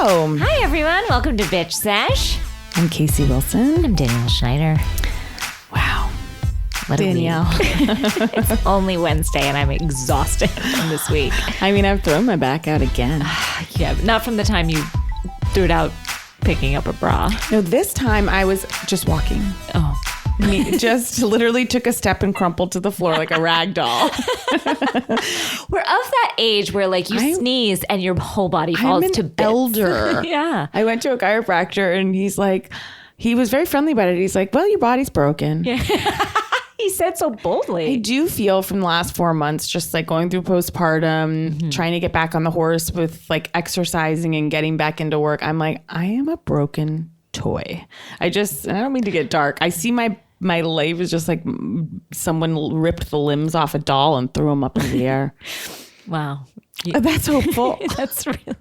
Hello. Hi, everyone. Welcome to Bitch Sesh. I'm Casey Wilson. I'm Danielle Schneider. Wow. What Danielle. It's only Wednesday, and I'm exhausted from this week. I mean, I've thrown my back out again. Yeah, not from the time you threw it out picking up a bra. No, this time I was just walking. Oh. Just literally took a step and crumpled to the floor like a rag doll. We're of that age where like you sneeze and your whole body falls to bits. Elder. Yeah. I went to a chiropractor and he was very friendly about it. He's like, well, your body's broken. Yeah. He said so boldly. I do feel from the last 4 months, just like going through postpartum, trying to get back on the horse with like exercising and getting back into work. I'm like, I am a broken toy. I don't mean to get dark. I see my life is just like someone ripped the limbs off a doll and threw them up in the air. Wow. That's hopeful. That's really...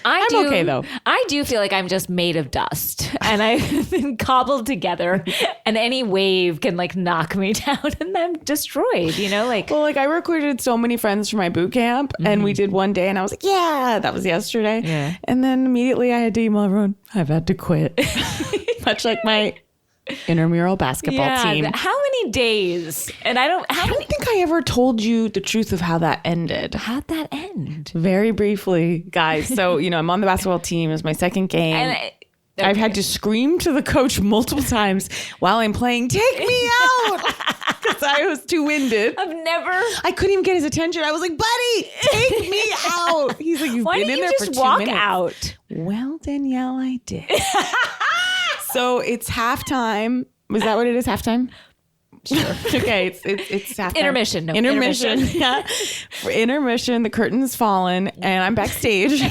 I'm okay, though. I do feel like I'm just made of dust and I've been cobbled together and any wave can like knock me down and I'm destroyed, you know? Like, well, like I recruited so many friends for my boot camp and we did one day and I was like, yeah, that was yesterday. Yeah. And then immediately I had to email everyone, I've had to quit. Much like my intramural basketball team. How many days? And I don't think I ever told you the truth of how that ended. How'd that end? Very briefly, guys. So, I'm on the basketball team. It was my second game. And I've had to scream to the coach multiple times while I'm playing, take me out, because I was too winded. I couldn't even get his attention. I was like, buddy, take me out. He's like, you've been in there for 2 minutes. Why didn't you just walk out? Well, Danielle, I did. So it's halftime. Was that what it is? Halftime? Sure. Okay, it's halftime. Intermission. No, intermission. Yeah. For intermission, the curtain's fallen, and I'm backstage,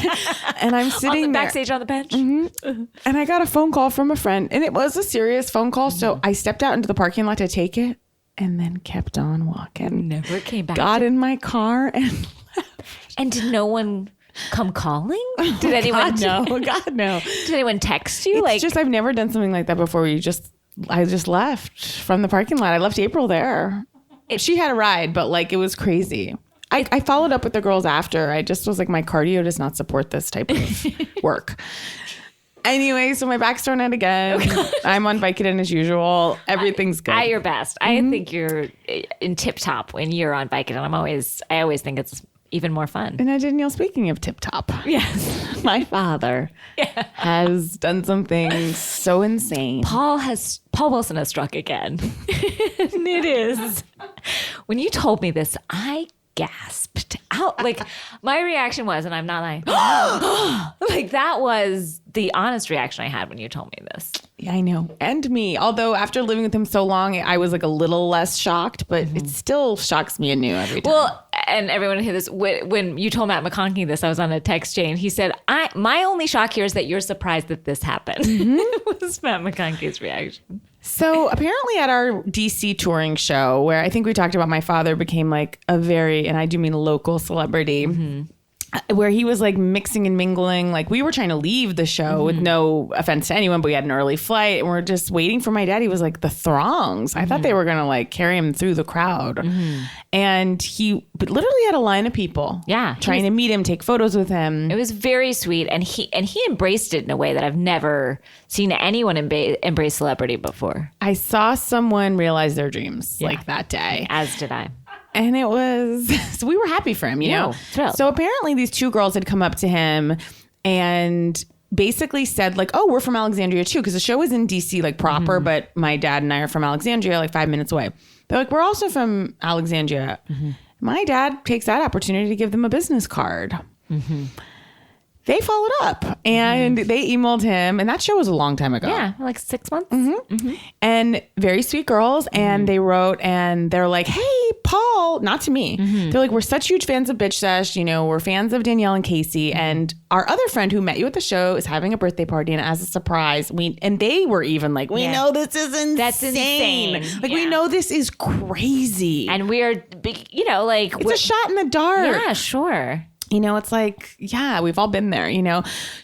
and I'm sitting backstage on the bench. Mm-hmm. And I got a phone call from a friend, and it was a serious phone call. So I stepped out into the parking lot to take it, and then kept on walking. Never came back. Got in my car and left. And did no one come calling? Did anyone? God, no. God, no. Did anyone text you? It's just I've never done something like that before. I just left from the parking lot. I left April there. She had a ride, but like it was crazy. I followed up with the girls after. I just was like, my cardio does not support this type of work. Anyway, so my back's thrown out again. I'm on Vicodin as usual. Everything's good. At your best. I think you're in tip top when you're on Vicodin. I always think it's even more fun. And Danielle, speaking of tip top, yes, my father has done something so insane. Paul Wilson has struck again. And it is. When you told me this, I gasped out. Like my reaction was, and I'm not like, like that was the honest reaction I had when you told me this. Yeah, I know. And me. Although after living with him so long, I was like a little less shocked, but it still shocks me anew every time. Well, and everyone hear this, when you told Matt McConkey this, I was on a text chain. He said, my only shock here is that you're surprised that this happened. Was Matt McConkey's reaction. So apparently at our DC touring show, where I think we talked about my father became like a very, and I do mean local celebrity, where he was like mixing and mingling. Like we were trying to leave the show with no offense to anyone, but we had an early flight and we're just waiting for my dad. He was like the throngs. I thought they were going to like carry him through the crowd. And he literally had a line of people trying to meet him, take photos with him. It was very sweet. And he embraced it in a way that I've never seen anyone embrace celebrity before. I saw someone realize their dreams like that day. As did I. And it was, so we were happy for him, you know? Thrilled. So apparently these 2 girls had come up to him and basically said like, oh, we're from Alexandria too. Cause the show is in DC like proper, but my dad and I are from Alexandria, like 5 minutes away. They're like, we're also from Alexandria. My dad takes that opportunity to give them a business card. They followed up and they emailed him, and that show was a long time ago. Yeah, like 6 months. And very sweet girls. And they wrote and they're like, hey, Paul, not to me. They're like, we're such huge fans of Bitch Sesh. We're fans of Danielle and Casey. And our other friend who met you at the show is having a birthday party. And as a surprise, and they were even like, we know this is insane. That's insane. Like, we know this is crazy. And we're, like. It's a shot in the dark. Yeah, sure. It's like, yeah, we've all been there,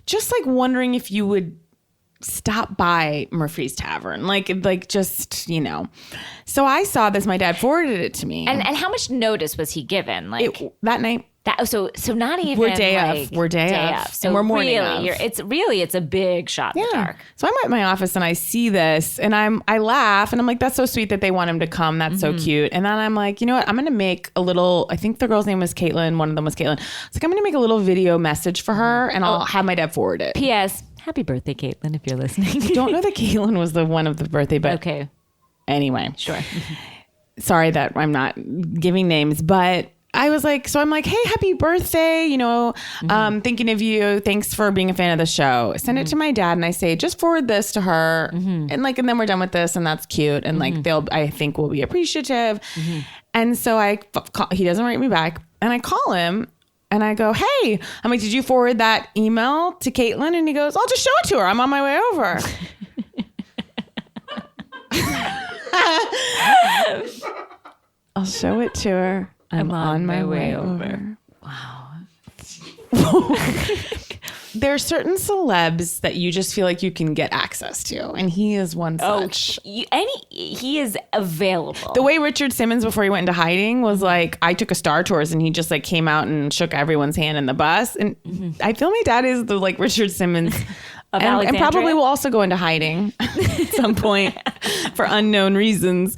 just like wondering if you would stop by Murphy's Tavern, just. So I saw this, my dad forwarded it to me. And how much notice was he given? That night. So not even We're day like of. We're day of. So and we're morning really, of. It's a big shot in the dark. So I'm at my office and I see this and I laugh and I'm like, that's so sweet that they want him to come. That's so cute. And then I'm like, you know what? I'm going to make a little, I think the girl's name was Caitlin. One of them was Caitlin. It's like, I'm going to make a little video message for her and I'll have my dad forward it. P.S. Happy birthday, Caitlin, if you're listening. I don't know that Caitlin was the one of the birthday, but okay. Anyway. Sure. Sorry that I'm not giving names, but I was like, so I'm like, hey, happy birthday, thinking of you. Thanks for being a fan of the show. I send it to my dad and I say, just forward this to her. And then we're done with this and that's cute. And I think will be appreciative. And so he doesn't write me back and I call him and I go, hey, I'm like, did you forward that email to Caitlin? And he goes, I'll just show it to her. I'm on my way over. I'll show it to her. I'm on my way over. Wow. There are certain celebs that you just feel like you can get access to, and he is one such. He is available. The way Richard Simmons, before he went into hiding, was like, I took a Star Tours, and he just like came out and shook everyone's hand in the bus. And I feel my dad is the like Richard Simmons. And probably will also go into hiding at some point for unknown reasons.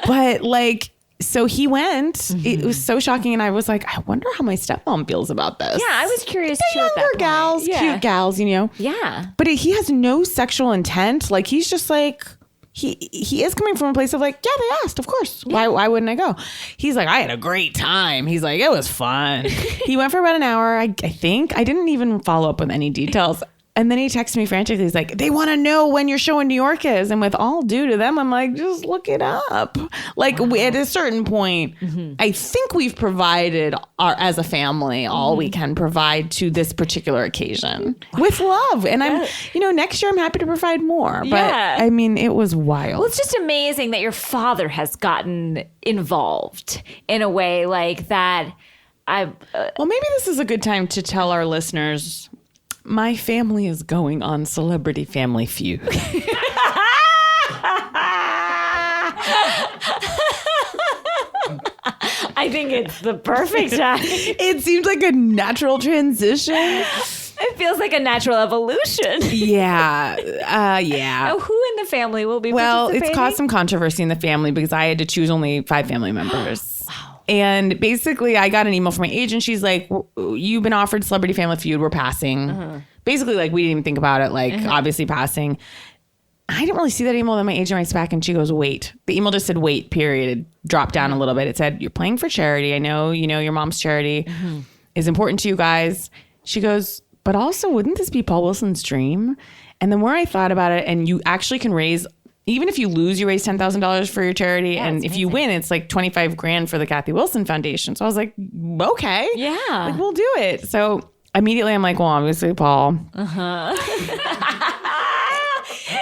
But like, so he went. It was so shocking. And I was like, I wonder how my stepmom feels about this. Yeah, I was curious too. Younger gals, cute gals, Yeah. But he has no sexual intent. Like, he's just like, he is coming from a place of like, yeah, they asked, of course. Yeah. Why wouldn't I go? He's like, I had a great time. He's like, it was fun. He went for about an hour, I think. I didn't even follow up with any details. And then he texted me frantically. He's like, they want to know when your show in New York is. And with all due to them, I'm like, just look it up. Like, at a certain point, I think we've provided as a family all we can provide to this particular occasion with love. And I'm, next year I'm happy to provide more. But I mean, it was wild. Well, it's just amazing that your father has gotten involved in a way like that. Well, maybe this is a good time to tell our listeners, my family is going on Celebrity Family Feud. I think it's the perfect time. It seems like a natural transition. It feels like a natural evolution. Yeah. Now, who in the family will be participating? It's caused some controversy in the family because I had to choose only 5 family members. Wow. And basically, I got an email from my agent. She's like, you've been offered Celebrity Family Feud. We're passing. Basically, like, we didn't even think about it. Like, obviously passing. I didn't really see that email. Then my agent writes back and she goes, wait. The email just said wait, period. It dropped down a little bit. It said, you're playing for charity. I know, your mom's charity is important to you guys. She goes, but also, wouldn't this be Paul Wilson's dream? And the more I thought about it, and you actually can raise, even if you lose, you raise $10,000 for your charity. Yeah, and if you win, it's like $25,000 for the Kathy Wilson Foundation. So I was like, okay. Yeah. Like, we'll do it. So immediately I'm like, well, obviously Paul.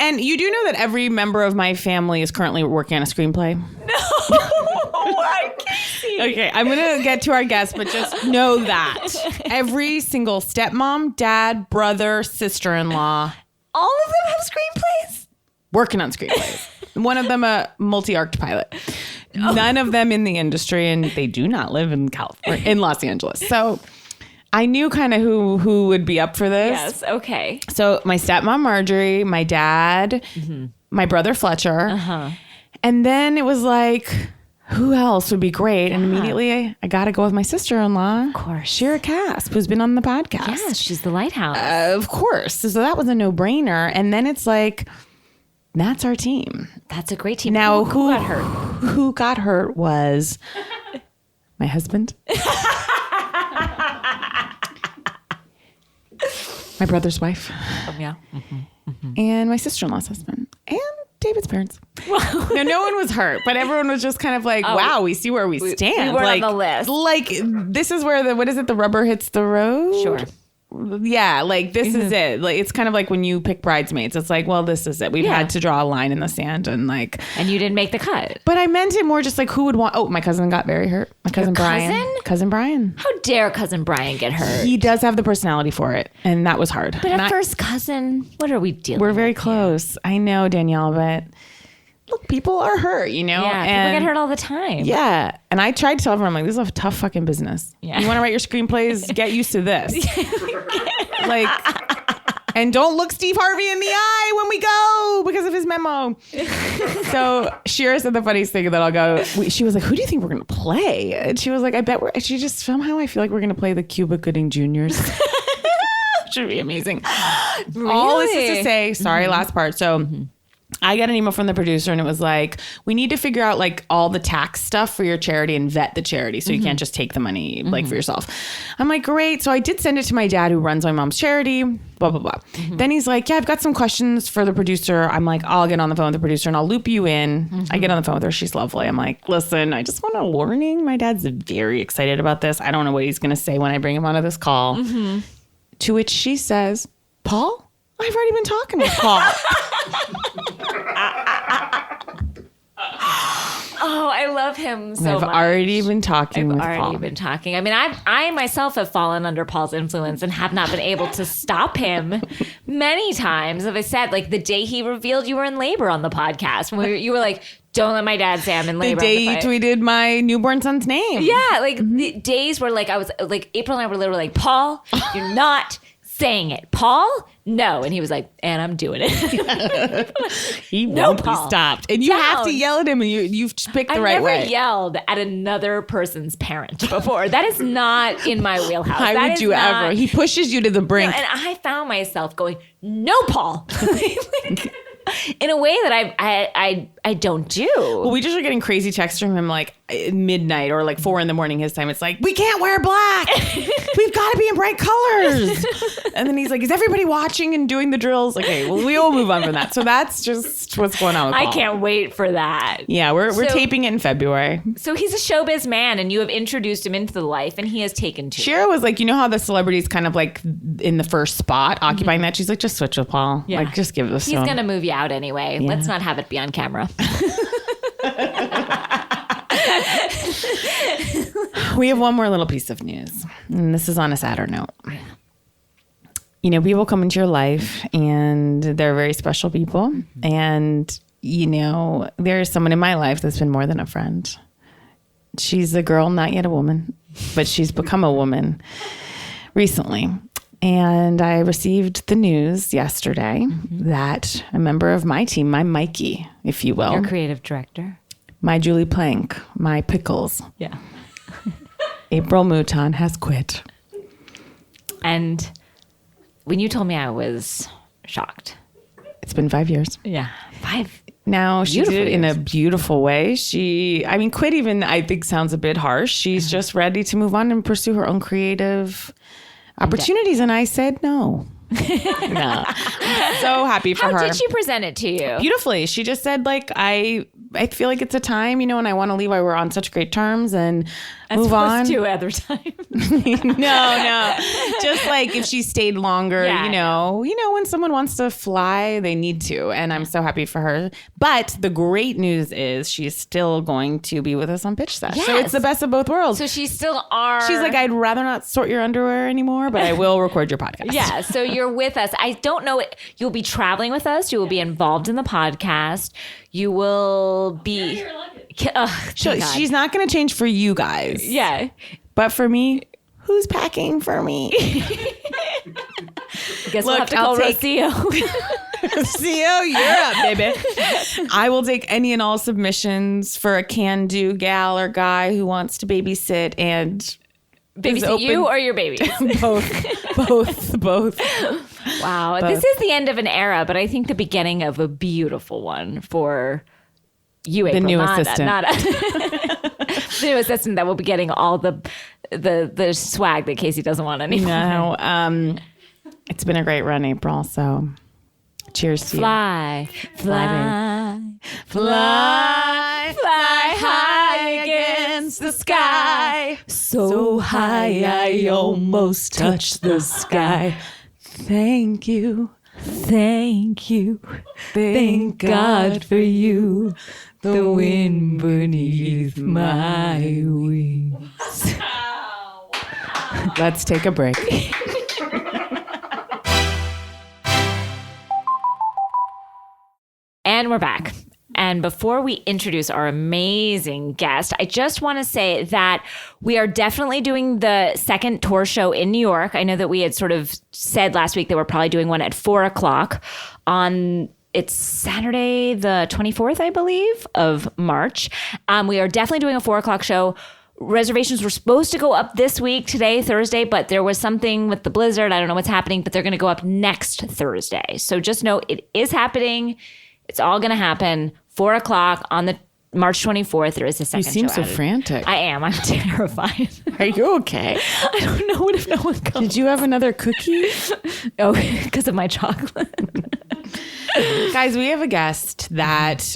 And you do know that every member of my family is currently working on a screenplay? No, I can't see. Okay, I'm going to get to our guests, but just know that every single stepmom, dad, brother, sister-in-law. All of them have screenplays? Working on screenplays. One of them a multi-arced pilot. None of them in the industry, and they do not live in California, in Los Angeles. So I knew kind of who would be up for this. Yes, okay. So my stepmom, Marjorie, my dad, my brother, Fletcher. And then it was like, who else would be great? And immediately I got to go with my sister-in-law. Of course. Shira Casp, who's been on the podcast. Yes, she's the lighthouse. Of course. So that was a no-brainer. And then it's like, that's our team. That's a great team. Now, who got hurt? Who got hurt was my husband. My brother's wife. Yeah. And my sister-in-law's husband. And David's parents. No, no one was hurt, but everyone was just kind of like, wow, we see where we stand. We weren't like, on the list. Like, this is where the rubber hits the road? Sure. Yeah, like, this is it. Like, it's kind of like when you pick bridesmaids. It's like, well, this is it. We've had to draw a line in the sand and like. And you didn't make the cut. But I meant it more just like who would want. Oh, my cousin got very hurt. My cousin Brian. Cousin Brian. How dare cousin Brian get hurt? He does have the personality for it, and that was hard. But first cousin, what are we dealing with? We're very close. I know, Danielle, but look, people are hurt, you know? Yeah, and people get hurt all the time. Yeah. And I tried to tell everyone, I'm like, this is a tough fucking business. Yeah. You want to write your screenplays? Get used to this. Like, and don't look Steve Harvey in the eye when we go because of his memo. So Shira said the funniest thing that I'll go, she was like, who do you think we're going to play? And she was like, I bet she just somehow I feel like we're going to play the Cuba Gooding Juniors. Should be amazing. Really? All this is to say, sorry, last part. So I got an email from the producer and it was like, we need to figure out like all the tax stuff for your charity and vet the charity. So you can't just take the money like for yourself. I'm like, great. So I did send it to my dad who runs my mom's charity, blah, blah, blah. Then he's like, yeah, I've got some questions for the producer. I'm like, I'll get on the phone with the producer and I'll loop you in. I get on the phone with her. She's lovely. I'm like, listen, I just want a warning. My dad's very excited about this. I don't know what he's going to say when I bring him onto this call. To which she says, Paul, I've already been talking with Paul. Oh, I love him so much. I've already been talking with Paul. I've already been talking. I mean, I myself have fallen under Paul's influence and have not been able to stop him many times. As I said, like the day he revealed you were in labor on the podcast, when you were like, don't let my dad say I'm in labor. The day you tweeted my newborn son's name. Yeah, like the days where like I was like, April and I were literally like, Paul, you're not saying it. Paul, no. And he was like, and I'm doing it. He won't be stopped. And you have to yell at him and you've picked the right way. I've never yelled at another person's parent before. That is not in my wheelhouse. Why would you ever? He pushes you to the brink. And I found myself going, no, Paul. In a way that I don't do. Well, we just are getting crazy texts from him like midnight or like 4 a.m. his time. It's like, we can't wear black. We've got to be in bright colors. And then he's like, is everybody watching and doing the drills? Okay, well, we will move on from that. So that's just what's going on with Paul. I can't wait for that. Yeah, we're taping it in February. So he's a showbiz man and you have introduced him into the life and he has taken to Shira was like, you know how the celebrity's kind of like in the first spot occupying that? She's like, just switch with Paul. Yeah. Like, just give this to him. He's going to move you out anyway. Yeah. Let's not have it be on camera. We have one more little piece of news, and this is on a sadder note. You know, people come into your life, and they're very special people. And, you know, there's someone in my life that's been more than a friend. She's a girl, not yet a woman, but she's become a woman recently. And I received the news yesterday that a member of my team, my Mikey, if you will. Your creative director. My Julie Plank, my Pickles. Yeah. April Mouton has quit. And when you told me, I was shocked. It's been 5 years. Yeah. 5. Now, she did it in a beautiful way. Quit even, I think, sounds a bit harsh. She's just ready to move on and pursue her own creative opportunities. And I said no. No. I'm so happy for her. How did she present it to you? Beautifully. She just said, like, I feel like it's a time, you know, and I want to leave. We're on such great terms and move on. To other times. No. Just like if she stayed longer, you know, when someone wants to fly, they need to. And I'm so happy for her. But the great news is she's still going to be with us on Pitch Sesh. Yes. So it's the best of both worlds. So she's still She's like, I'd rather not sort your underwear anymore, but I will record your podcast. Yeah. So you're with us. I don't know. You'll be traveling with us. You will be involved in the podcast. You will be. She's not going to change for you guys. Yeah. But for me, who's packing for me? Guess we'll have to call Rocio. Rocio, you're up, baby. I will take any and all submissions for a can-do gal or guy who wants to babysit and babysit you or your babies. both. Wow. This is the end of an era, but I think the beginning of a beautiful one for you, April. The new assistant. The new assistant that will be getting all the swag that Casey doesn't want anymore. No. It's been a great run, April, so cheers to you. Fly high against the sky. So high I almost touched the sky. Thank you. Thank God for you. The wind beneath my wings. Let's take a break. And we're back. And before we introduce our amazing guest, I just want to say that we are definitely doing the second tour show in New York. I know that we had sort of said last week that we're probably doing one at 4:00 it's Saturday, the 24th, I believe, of March. We are definitely doing a 4:00 show. Reservations were supposed to go up this week, today, Thursday, but there was something with the blizzard. I don't know what's happening, but they're going to go up next Thursday. So just know it is happening. It's all going to happen. 4:00 on the March 24th. There is a second show. You seem so added. frantic. I am. I'm terrified. Are you okay? I don't know what if no one comes. Did you have another cookie? Oh, because of my chocolate. Guys, we have a guest that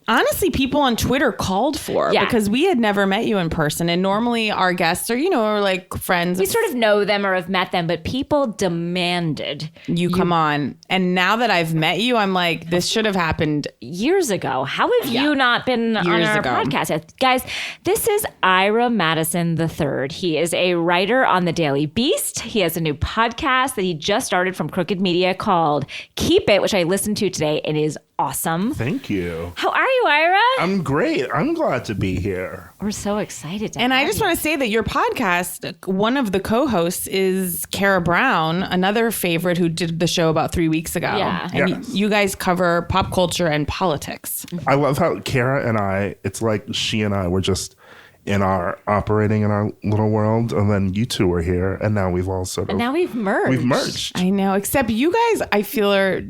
honestly people on Twitter called for because we had never met you in person. And normally our guests are, are like friends. We sort of know them or have met them, but people demanded you come on. And now that I've met you, I'm like, this should have happened years ago. How have you not been on our podcast? Guys, this is Ira Madison III. He is a writer on the Daily Beast. He has a new podcast that he just started from Crooked Media called Keep It, which I listened to today. It is awesome. Thank you. How are you, Ira? I'm great. I'm glad to be here. We're so excited to And have I just you. want to say that your podcast, one of the co-hosts is Kara Brown, another favorite who did the show about 3 weeks ago. Yeah. And Yes. you guys cover pop culture and politics. I love how Kara and I, it's like she and I were just operating in our little world, and then you two were here, and now we've all sort of... And now we've merged. We've merged. I know, except you guys, I feel, are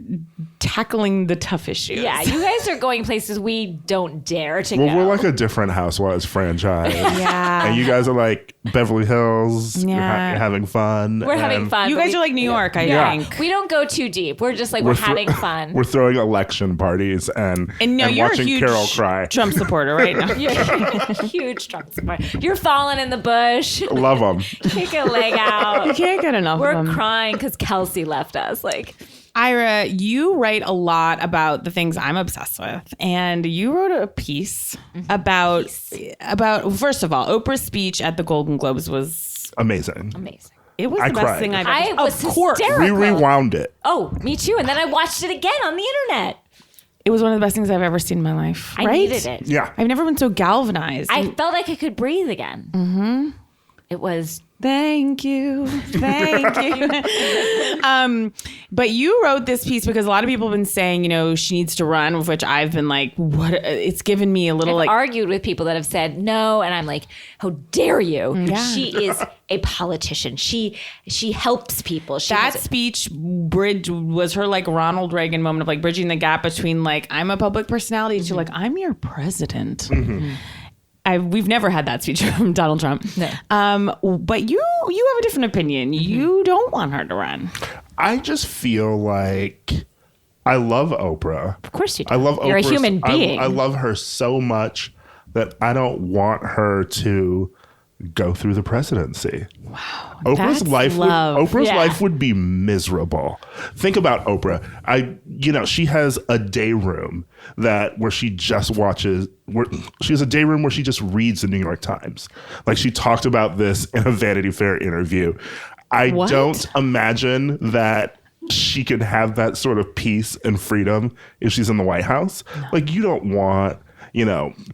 tackling the tough issues. Yeah, you guys are going places we don't dare to go. Well, we're like a different Housewives franchise. Yeah. And you guys are like Beverly Hills. Yeah. You're having fun. We're having fun. You but guys are like New York, I think. We don't go too deep. We're just like, we're having fun. We're throwing election parties and no, you're watching a huge Carol cry. Trump supporter right now. You're a huge Trump supporter. You're falling in the bush. Love them. Take a leg out. You can't get enough We're of them. crying because Kelsey left us. Like, Ira, you write a lot about the things I'm obsessed with, and you wrote a piece about first of all, Oprah's speech at the Golden Globes was Amazing. amazing. it was I the best cried. thing I've ever. I was hysterical. We rewound it. Oh, me too. And then I watched it again on the internet. It was one of the best things I've ever seen in my life. I right? needed it. Yeah. I've never been so galvanized. I felt like I could breathe again. Mm-hmm. It was. Thank you. But you wrote this piece because a lot of people have been saying, she needs to run, of which I've been like, what? It's given me a little I've argued with people that have said no, and I'm like, how dare you? Yeah. She is a politician. She helps people. that speech bridge was her like Ronald Reagan moment of like bridging the gap between like, I'm a public personality to like, I'm your president. We've never had that speech from Donald Trump. No. But you have a different opinion. You don't want her to run. I just feel like I love Oprah. Of course you do. I love Oprah. You're a human being. I love her so much that I don't want her to go through the presidency. Wow. That's love. Oprah's Yeah. life would be miserable. Think about Oprah. She has a day room where she just watches. She has a day room where she just reads the New York Times. Like she talked about this in a Vanity Fair interview. I don't imagine that she can have that sort of peace and freedom if she's in the White House. No. Like you don't want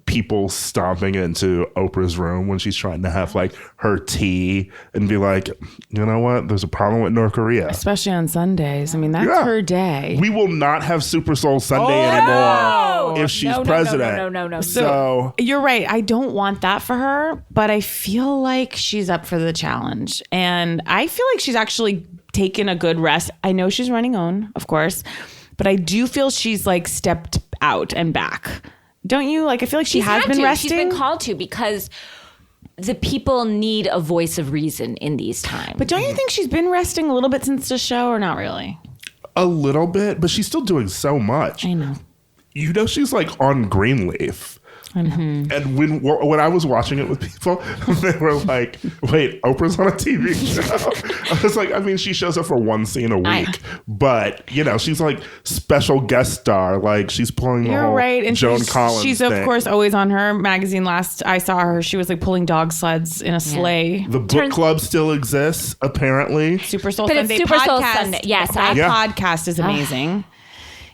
people stomping into Oprah's room when she's trying to have like her tea and be like, you know what? There's a problem with North Korea. Especially on Sundays. I mean, that's her day. We will not have Super Soul Sunday anymore if she's president. No. So you're right. I don't want that for her, but I feel like she's up for the challenge. And I feel like she's actually taken a good rest. I know she's running on, of course, but I do feel she's like stepped out and back. Don't you? Like, I feel like she has been resting. She's been called to because the people need a voice of reason in these times. But don't you think she's been resting a little bit since the show, or not really? a little bit, but she's still doing so much. I know. She's like on Greenleaf. Mm-hmm. And when I was watching it with people, they were like, wait, Oprah's on a TV show? I was like, I mean, she shows up for one scene a week, but, she's like special guest star. Like, she's pulling the whole and Joan Collins she's thing. Of course, always on her magazine. Last I saw her, she was like pulling dog sleds in a sleigh. The book club still exists, apparently. Super Soul But Sunday it's Super Soul podcast. Sunday. Yes, that podcast is amazing.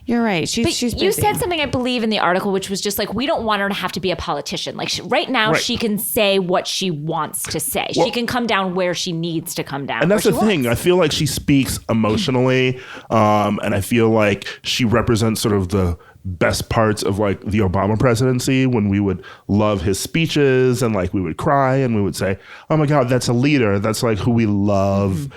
You're right. She's You busy. said something, I believe, in the article, which was just like, we don't want her to have to be a politician. Like right now, she can say what she wants to say. She can come down where she needs to come down. And that's the thing. I feel like she speaks emotionally, and I feel like she represents sort of the best parts of like the Obama presidency, when we would love his speeches and like we would cry and we would say, oh my God, that's a leader. That's like who we love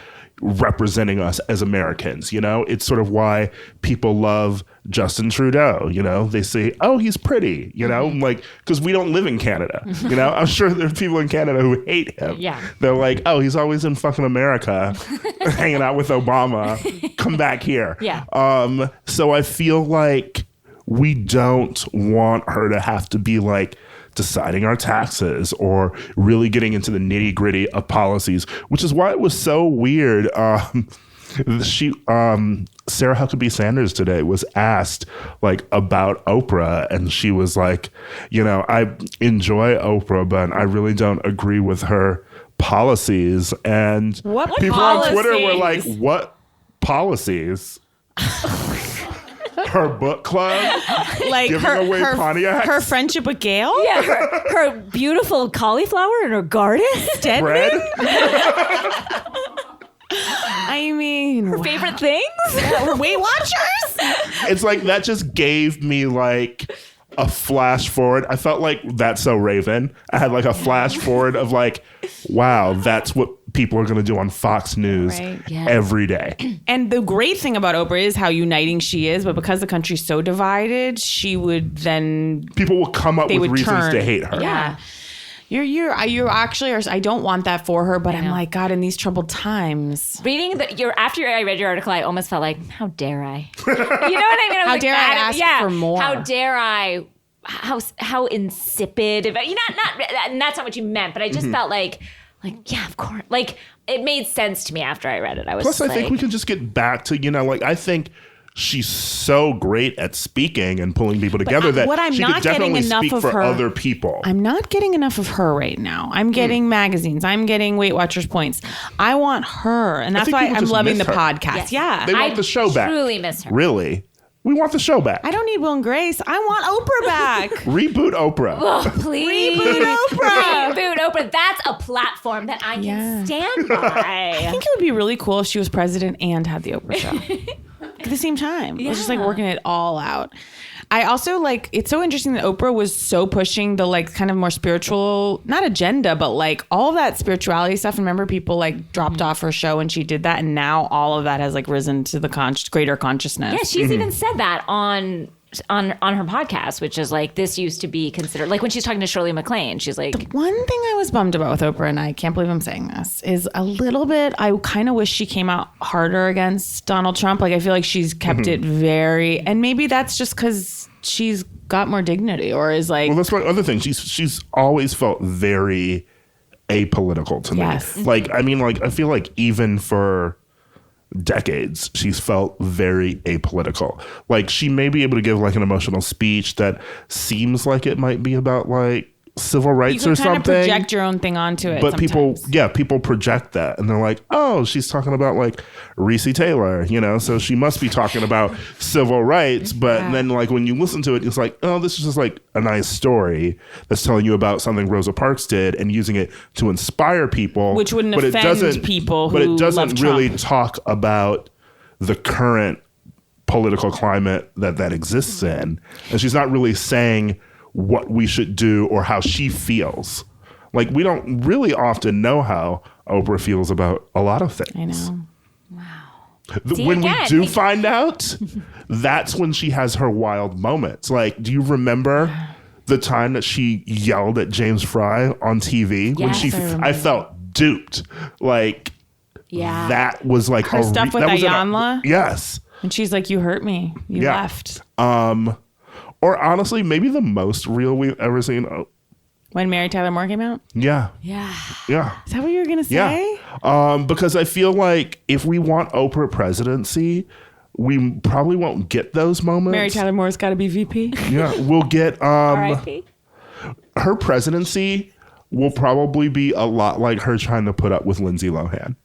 representing us as Americans. You know, it's sort of why people love Justin Trudeau. You know, they say, oh, he's pretty, you know, like, because we don't live in Canada. You know, I'm sure there are people in Canada who hate him. Yeah. They're like, oh, he's always in fucking America hanging out with Obama. Come back here. Yeah. So I feel like we don't want her to have to be like deciding our taxes or really getting into the nitty gritty of policies, which is why it was so weird. Sarah Huckabee Sanders today was asked like about Oprah, and she was like, you know, I enjoy Oprah, but I really don't agree with her policies. And What people policies? on Twitter were like, what policies? Her book club, like giving away Pontiacs? her friendship with Gail. Yeah, her beautiful cauliflower in her garden. Bread? I mean, Her favorite things. Weight Watchers. It's like that just gave me like a flash forward. I felt like That's So Raven. I had like a flash forward of like, wow, that's what people are going to do on Fox News every day. And the great thing about Oprah is how uniting she is, but because the country's so divided, she would then People will come up with reasons turn. to hate her. Yeah. You actually are. I don't want that for her, but I'm like, God, in these troubled times. Reading after I read your article, I almost felt like, how dare I? You know what I mean? How dare I ask for more? How dare I? How insipid? You know, and that's not what you meant, but I just felt like, yeah, of course. Like it made sense to me after I read it. I was Plus, like, I think we can just get back to, you know, like I think she's so great at speaking and pulling people together that what I'm she not could definitely getting enough speak of for her- other people. I'm not getting enough of her right now. I'm getting magazines. I'm getting Weight Watchers points. I want her, and that's think why people I'm just loving the miss her. podcast. Yes. Yeah. They want the show back. I truly miss her. Really? We want the show back. I don't need Will and Grace. I want Oprah back. Reboot Oprah. Oh, please. Reboot Oprah. Reboot Oprah. That's a platform that I can stand I by. think it would be really cool if she was president and had the Oprah show at the same time. It was just like working it all out. I also like, it's so interesting that Oprah was so pushing the like kind of more spiritual, not agenda, but like all of that spirituality stuff. Remember people like dropped off her show and she did that. And now all of that has like risen to the greater consciousness. Yeah, she's even said that on her podcast, which is like, this used to be considered, like when she's talking to Shirley MacLaine, she's like, One thing I was bummed about with Oprah, and I can't believe I'm saying this, is a little bit, I kind of wish she came out harder against Donald Trump. Like, I feel like she's kept it very, and maybe that's just because she's got more dignity or is like. Well, that's my other thing. She's always felt very apolitical to me. Yes. Like, I mean, like, I feel like even for decades, she's felt very apolitical. Like, she may be able to give like an emotional speech that seems like it might be about like civil rights you or can kind something. of project your own thing onto it. But sometimes. people project that and they're like, oh, she's talking about like Reese Taylor, you know, so she must be talking about civil rights. But then like when you listen to it, it's like, oh, this is just like a nice story that's telling you about something Rosa Parks did and using it to inspire people. Which wouldn't but offend it doesn't, people But who it doesn't love really Trump. talk about the current political climate that exists in. And she's not really saying what we should do or how she feels. Like, we don't really often know how Oprah feels about a lot of things. I know. See, When again, we do find out, that's when she has her wild moments. Like, do you remember the time that she yelled at James Fry on TV? Yes, I remember. I felt duped. Like, yeah. that was like Her stuff with that was Ayanla? Yes. And she's like, you hurt me. You Yeah. left. Or honestly, maybe the most real we've ever seen. Oh, When Mary Tyler Moore came out? yeah. Yeah. Yeah. Is that what you were going to say? Yeah. Because I feel like if we want Oprah presidency, we probably won't get those moments. Mary Tyler Moore's got to be VP. Yeah. We'll get R.I.P. her presidency will probably be a lot like her trying to put up with Lindsay Lohan.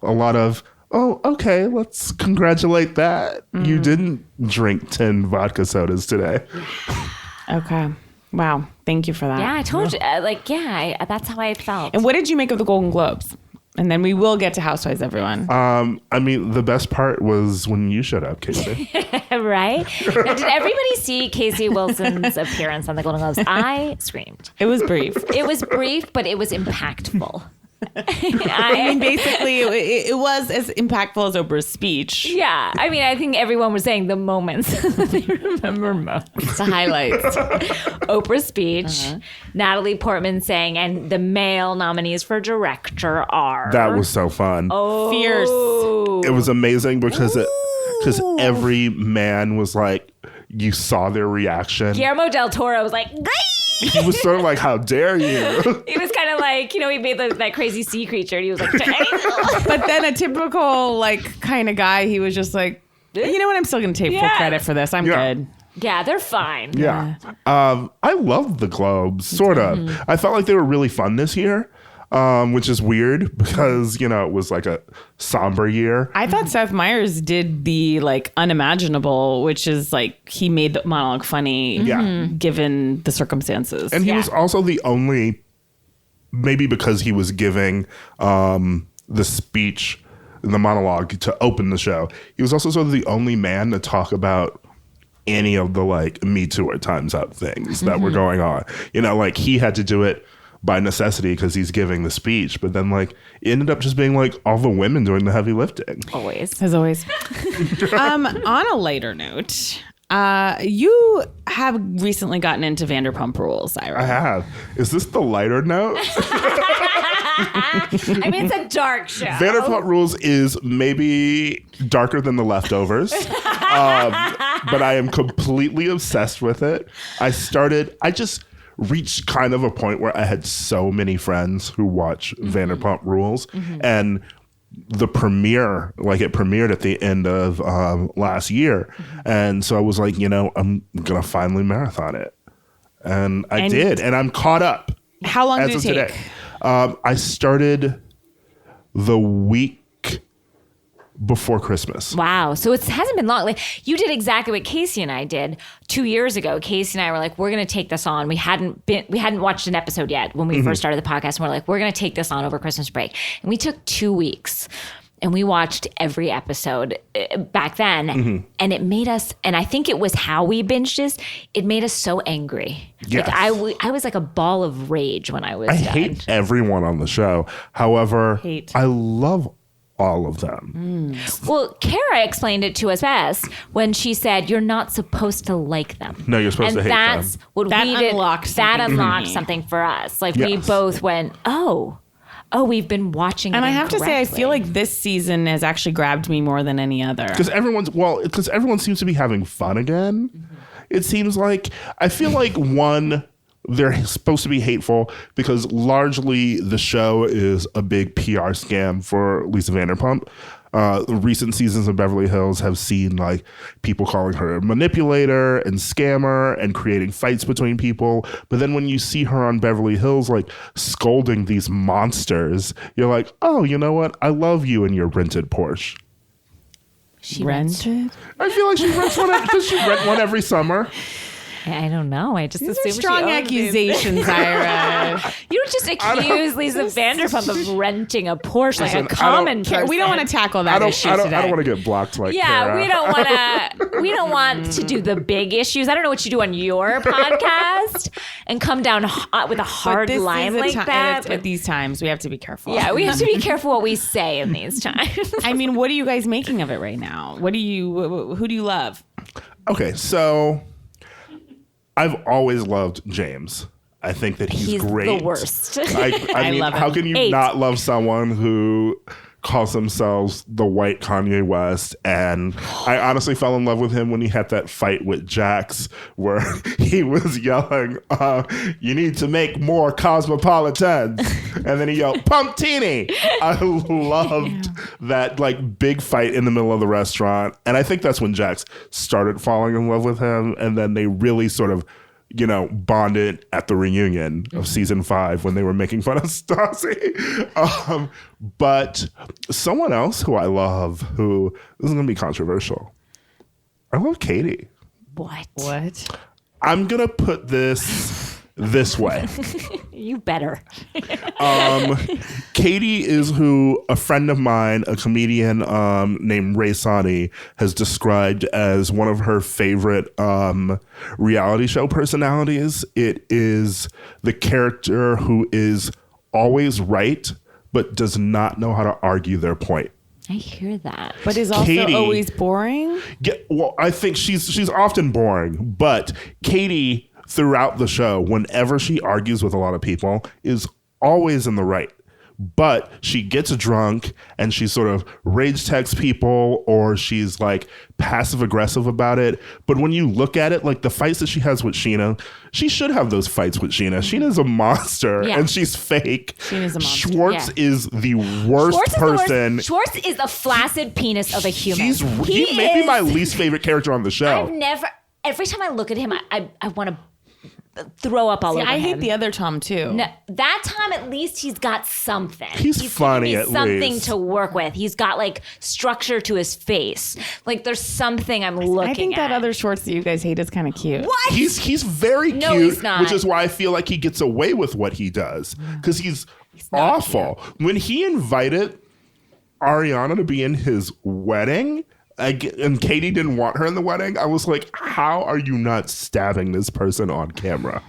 A lot of, oh, okay, let's congratulate that. You didn't drink 10 vodka sodas today. Okay. Wow. Thank you for that. Yeah, I told you. That's how I felt. And what did you make of the Golden Globes? And then we will get to Housewives, everyone. I mean, the best part was when you showed up, Casey. Right? Now, did everybody see Casey Wilson's appearance on the Golden Globes? I screamed. It was brief. It was brief, but it was impactful. I mean, basically, it was as impactful as Oprah's speech. Yeah. I mean, I think everyone was saying the moments they remember most. The highlights. Oprah's speech, Natalie Portman saying, and the male nominees for director are. That was so fun. Oh, Fierce. It was amazing because every man was like, you saw their reaction. Guillermo del Toro was like, He was sort of like, how dare you? he was kind of like, he made that crazy sea creature. And he was like, But then a typical, kind of guy, he was just like, you know what? I'm still going to take full credit for this. I'm good. yeah, they're fine. Yeah. I loved the Globes, sort of. I felt like they were really fun this year, which is weird because, it was like a somber year. I thought Seth Meyers did the unimaginable, which is he made the monologue funny given the circumstances. And he was also the only, maybe because he was giving the speech, the monologue to open the show, he was also sort of the only man to talk about any of the Me Too or Time's Up things that were going on. He had to do it by necessity because he's giving the speech, but then it ended up just being all the women doing the heavy lifting. Always. As always. On a lighter note, you have recently gotten into Vanderpump Rules, Ira. I have. Is this the lighter note? I mean, it's a dark show. Vanderpump Rules is maybe darker than The Leftovers, but I am completely obsessed with it. I just reached kind of a point where I had so many friends who watch Vanderpump Rules, and the premiere, it premiered at the end of last year, and so I was like, I'm gonna finally marathon it, and I did, and I'm caught up. How long did it take? Today. I started the week before Christmas. Wow. So it hasn't been long. You did exactly what Casey and I did 2 years ago. Casey and I were like, we're going to take this on. We hadn't watched an episode yet when we first started the podcast. And we're like, we're going to take this on over Christmas break. And we took 2 weeks and we watched every episode back then. And it made us, and I think it was how we binged this, it made us so angry. Yes. I was like a ball of rage when I was done. Hate everyone on the show. However, I love all of them. Well, Kara explained it to us best when she said, you're not supposed to like them. No, you're supposed to hate them. And that's what that we did. Unlocked that something unlocked something for us. We Yes. both went, oh, we've been watching it. And I have to say, I feel incorrectly. like this season has actually grabbed me more than any other. Because everyone seems to be having fun again. It seems like, I feel like they're supposed to be hateful because largely the show is a big PR scam for Lisa Vanderpump. Recent seasons of Beverly Hills have seen people calling her a manipulator and scammer and creating fights between people. But then when you see her on Beverly Hills, scolding these monsters, you're like, oh, you know what? I love you and your rented Porsche. She rented? I feel like she rents one. Does she rent one every summer? I don't know. I just These assume are strong she owns these. accusations, Ira. You don't just accuse Lisa Vanderpump of renting a Porsche like a common person. We don't want to tackle that issue today. I don't want to get blocked like Yeah, Kara. we don't want to do the big issues. I don't know what you do on your podcast and come down with a hard line like that. At these times, we have to be careful. Yeah, we have to be careful what we say in these times. I mean, what are you guys making of it right now? Who do you love? Okay, so I've always loved James. I think that he's great. The worst. I mean, love him. how can you not love someone who calls themselves the white Kanye West? And I honestly fell in love with him when he had that fight with Jax where he was yelling, you need to make more cosmopolitans. And then he yelled, Pumptini. I loved that big fight in the middle of the restaurant. And I think that's when Jax started falling in love with him. And then they really sort of bonded at the reunion of season 5 when they were making fun of Stassi. But someone else who I love, who this is going to be controversial. I love Katie. What? I'm going to put this way. You better. Katie is who a friend of mine, a comedian named Ray Sani, has described as one of her favorite reality show personalities. It is the character who is always right, but does not know how to argue their point. I hear that. But is also Katie, always boring? Well, I think she's often boring, but Katie, throughout the show, whenever she argues with a lot of people, is always in the right. But she gets drunk and she sort of rage texts people, or she's like passive aggressive about it. But when you look at it, like the fights that she has with Sheena, she should have those fights with Sheena. Sheena's a monster and she's fake. Sheena's a monster. Schwartz is the worst person. Schwartz is the flaccid penis of a human. He may be my least favorite character on the show. Every time I look at him, I want to throw up all over him. I hate the other Tom too. No, that Tom, at least he's got something. He's funny at something least. to work with. He's got like structure to his face. Like there's something I'm looking at. I think that other Schwartz that you guys hate is kind of cute. What? He's very cute, he's not. which is why I feel like he gets away with what he does, because he's awful. Cute. When he invited Ariana to be in his wedding, and Katie didn't want her in the wedding, I was like, how are you not stabbing this person on camera?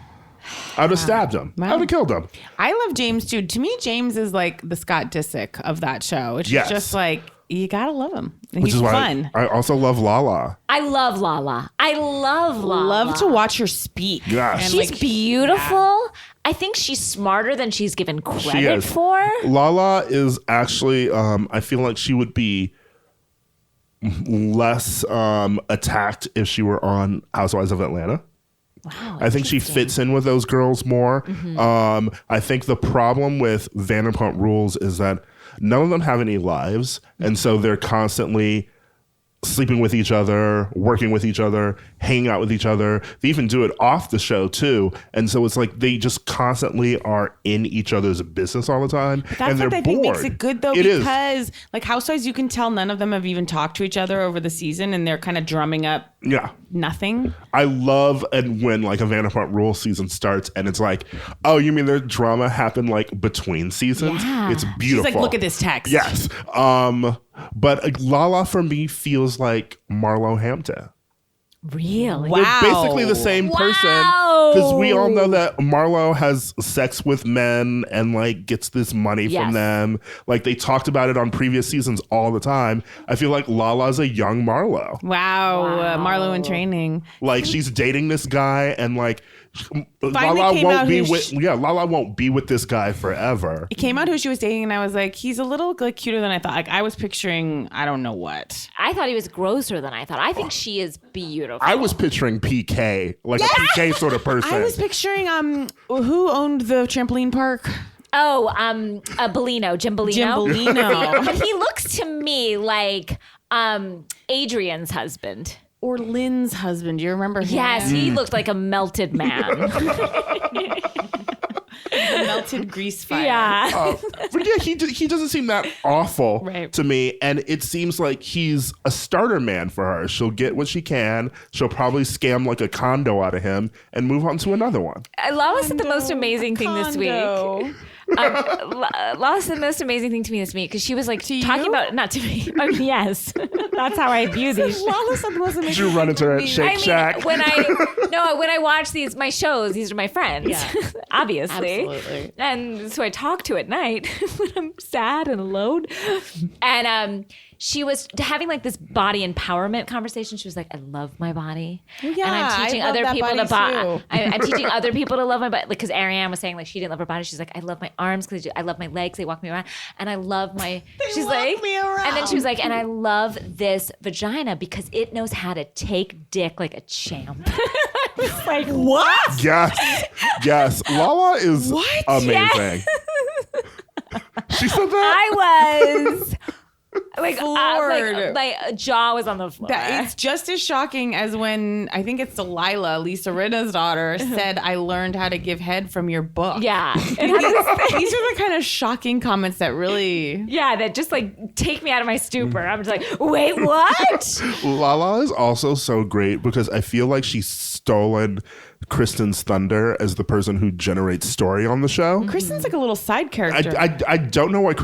I would have stabbed him. I would have killed him. I love James too. To me, James is like the Scott Disick of that show. It's just like, you gotta love him. Which is fun. Why I also love LaLa. I love LaLa. I love LaLa. Love to watch her speak. Yeah. She's beautiful. Yeah. I think she's smarter than she's given credit for. LaLa is actually, I feel like she would be less attacked if she were on Housewives of Atlanta. Wow, I think she fits in with those girls more. Mm-hmm. I think the problem with Vanderpump Rules is that none of them have any lives, and so they're constantly sleeping with each other, working with each other, hanging out with each other. They even do it off the show too. And so it's like they just constantly are in each other's business all the time. That's what I think makes it good though, because like Housewives, you can tell none of them have even talked to each other over the season, and they're kind of drumming up nothing. I love when like a Vanderpump Rules season starts and it's like, oh, you mean their drama happened like between seasons? Yeah. It's beautiful. She's like, look at this text. Yes. But LaLa for me feels like Marlo Hampton. Really? Wow. They're basically the same person, because we all know that Marlo has sex with men and like gets this money from them. Like they talked about it on previous seasons all the time. I feel like LaLa's a young Marlo. Wow. Marlo in training. Like she's dating this guy and like LaLa won't be with this guy forever. It came out who she was dating, and I was like, he's a little like cuter than I thought. Like I was picturing, I don't know what. I thought he was grosser than I thought. I think she is beautiful. I was picturing PK, like a PK sort of person. I was picturing who owned the trampoline park? Oh, Bellino, Jim Bellino. Jim Bellino. But he looks to me like Adrian's husband. Or Lynn's husband. Do you remember him? Yes, he looked like a melted man. A melted grease fire. Yeah. But yeah, he doesn't seem that awful to me. And it seems like he's a starter man for her. She'll get what she can. She'll probably scam like a condo out of him and move on to another one. LaLa said the most amazing thing this week. LaLa said the most amazing thing to me this week, because she was like talking about, not to me. Yes, that's how I view these. LaLa said the most amazing. Did you run into her at Shake Shack? When I watch my shows, these are my friends, obviously. Absolutely. And so I talk to at night when I'm sad and alone. And she was having like this body empowerment conversation. She was like, I love my body. Yeah, and I'm teaching other people to I'm teaching other people to love my body. Because Ariane was saying like she didn't love her body. She's like, I love my arms because I love my legs. They walk me around. And I love my me around. And then she was like, and I love this vagina because it knows how to take dick like a champ. Like, what? Yes. LaLa is amazing. Yes. She said that? floored. My jaw was on the floor. It's just as shocking as when I think it's Delilah, Lisa Rinna's daughter, said, "I learned how to give head from your book." Yeah. These are the kind of shocking comments that really, that just like take me out of my stupor. I'm just like, wait, what? LaLa is also so great because I feel like she's stolen Kristen's thunder as the person who generates story on the show. Kristen's like a little side character. I don't know why.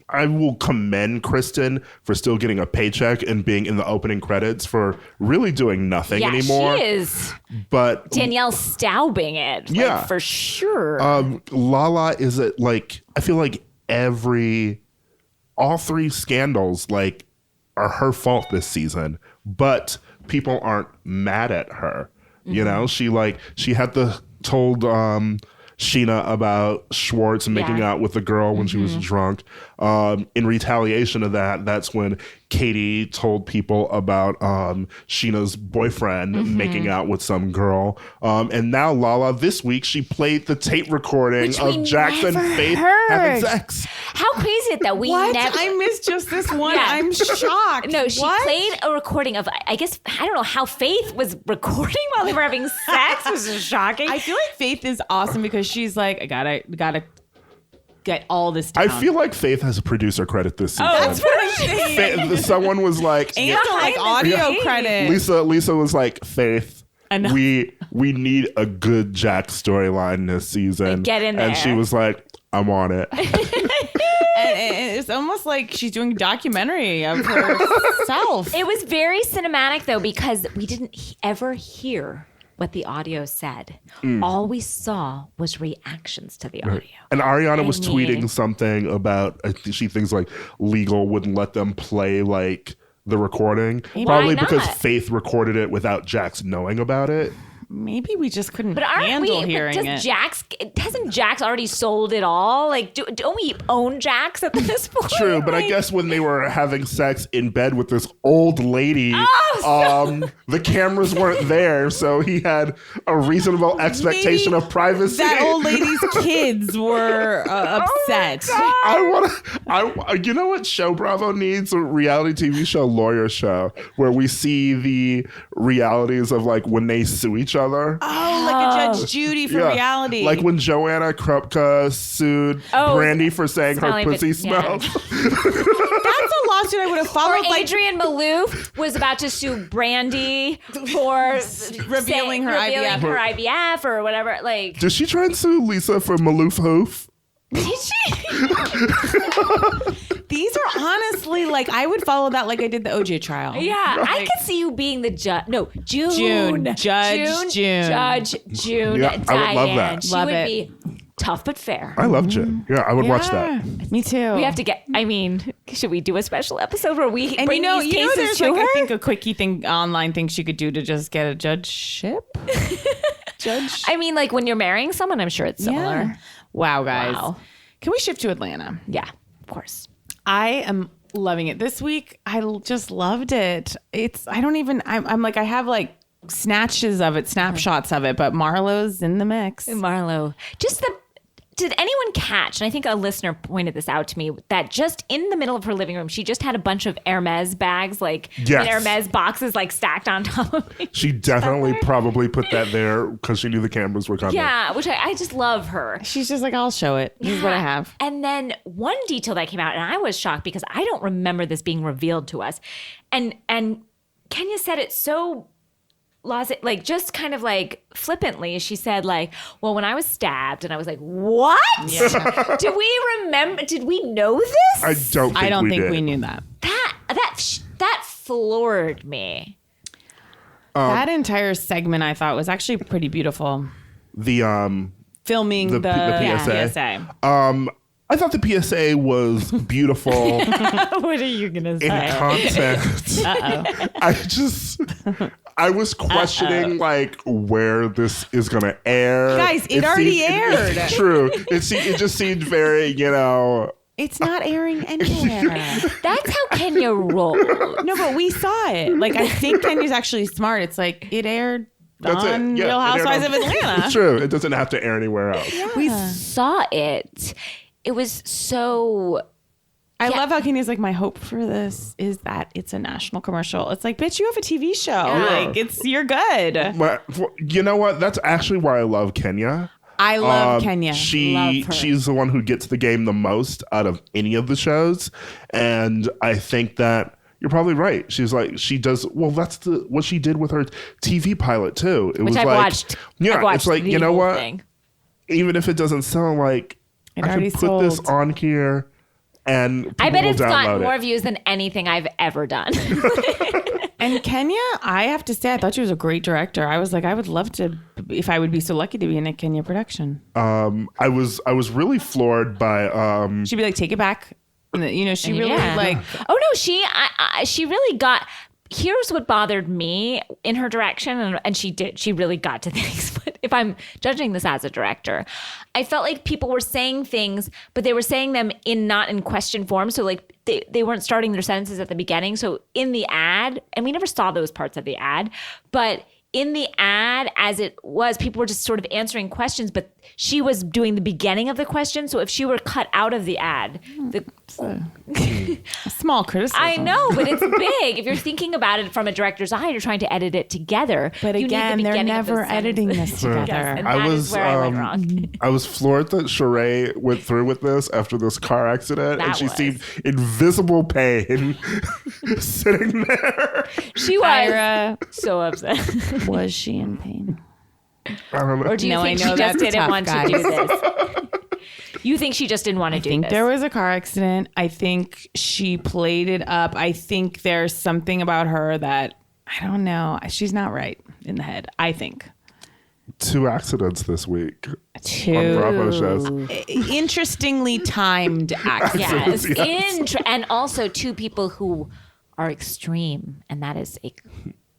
I will commend Kristen for still getting a paycheck and being in the opening credits for really doing nothing anymore. She is. But Danielle staubing it. Like, for sure. LaLa is it like I feel like all three scandals like are her fault this season, but people aren't mad at her. You know, she had told Sheena about Schwartz making out with the girl when she was drunk. In retaliation of that, that's when Katie told people about Sheena's boyfriend making out with some girl. And now LaLa, this week, she played the tape recording of Jackson and Faith having sex. How crazy is it that we never... I missed just this one. I'm shocked. No, she played a recording of, I guess, I don't know how Faith was recording while they were having sex. This is shocking. I feel like Faith is awesome because she's like, I gotta get all this down. I feel like Faith has a producer credit this season. Oh, that's what I'm saying. Someone was like, and like audio credit. Lisa was like, Faith, I know. we need a good Jack storyline this season. Like, get in there. And she was like, I'm on it. And it's almost like she's doing a documentary of herself. It was very cinematic, though, because we didn't ever hear what the audio said. All we saw was reactions to the audio. And Ariana was tweeting something about, she thinks like legal wouldn't let them play like the recording. Probably because Faith recorded it without Jax knowing about it. Maybe we just couldn't handle hearing it. Hasn't Jax already sold it all? Like, don't we own Jax at this point? True, but I guess when they were having sex in bed with this old lady, the cameras weren't there, so he had a reasonable expectation of privacy. That old lady's kids were upset. You know what show Bravo needs? A reality TV show, Lawyer Show, where we see the realities of like when they sue each other. Oh, like a Judge Judy for reality. Like when Joanna Krupka sued Brandy for saying her pussy smells. That's a lawsuit I would have followed. Or Adrienne Maloof was about to sue Brandy for revealing her IVF or whatever. Like, did she try and sue Lisa for Maloof hoof? Did she? These are honestly like I would follow that like I did the OJ trial. Yeah, I could see you being the judge. No, June. Judge June. Yeah, Diane. I would love that. She would be tough but fair. I love June. Yeah, I would watch that. Me too. We have to get. I mean, should we do a special episode where we bring these cases there's to like, her? I think a quickie thing, online thing she could do to just get a judgeship. I mean, like when you're marrying someone, I'm sure it's similar. Yeah. Wow, guys. Wow. Can we shift to Atlanta? Yeah, of course. I am loving it. This week, I just loved it. I'm like, I have like snatches of it, snapshots of it, but Marlo's in the mix. Marlo. Did anyone catch, and I think a listener pointed this out to me, that just in the middle of her living room, she just had a bunch of Hermes bags, Hermes boxes, like stacked on top of it. She definitely probably put that there because she knew the cameras were coming. Yeah, which I just love her. She's just like, I'll show it. This is what I have. And then one detail that came out, and I was shocked because I don't remember this being revealed to us. And Kenya said it so... like just kind of like flippantly, she said like, well, when I was stabbed, and I was like, what? Yeah. Did we know this? I don't think we knew that. That floored me. That entire segment I thought was actually pretty beautiful. The filming the PSA. I thought the PSA was beautiful. What are you gonna say? In content. I was questioning like where this is gonna air. Guys, it already aired. True. It just seemed very, It's not airing anywhere. That's how Kenya rolled. No, but we saw it. Like, I think Kenya's actually smart. It's like it aired on Real Housewives of Atlanta. It's true. It doesn't have to air anywhere else. Yeah. We saw it. It was so I love how Kenya's like, my hope for this is that it's a national commercial. It's like, bitch, you have a TV show. Yeah. Like, you're good. But you know what? That's actually why I love Kenya. I love Kenya. Love her. She's the one who gets the game the most out of any of the shows, and I think that you're probably right. She's like, she does well. That's what she did with her TV pilot too. It was I've like, watched. yeah, I've watched it's like, the you know whole what? thing. Even if it doesn't sound like, It I already can put this sold. on here, and I bet it's gotten download more it. views than anything I've ever done. And Kenya, I have to say, I thought she was a great director. I was like, I would love to, if I would be so lucky to be in a Kenya production. I was really floored by She'd be like, take it back. You know, she really Yeah. like, Oh no, she really got. Here's what bothered me in her direction, and she really got to things. But if I'm judging this as a director, I felt like people were saying things, but they were saying them not in question form. So like they weren't starting their sentences at the beginning. So in the ad, and we never saw those parts of the ad, but in the ad, as it was, people were just sort of answering questions, but she was doing the beginning of the question. So if she were cut out of the ad, a small criticism. I know, but it's big. If you're thinking about it from a director's eye, you're trying to edit it together. But You need the again, they're beginning of never those editing sentences. this together. Yes, and I that is was, where I went wrong. I was floored that Sheree went through with this after this car accident, and That she was. seemed in visible pain sitting there. She was Ira, so upset. was she in pain? I don't know. Or do you No, I think know she just that's didn't tough, want guys. to do this? You think she just didn't want to do I think this? there was a car accident. I think she played it up. I think there's something about her that, I don't know. She's not right in the head, I think. 2 accidents this week Two on Bravo shows. interestingly timed accidents. Yes, and also two people who are extreme, and that is a.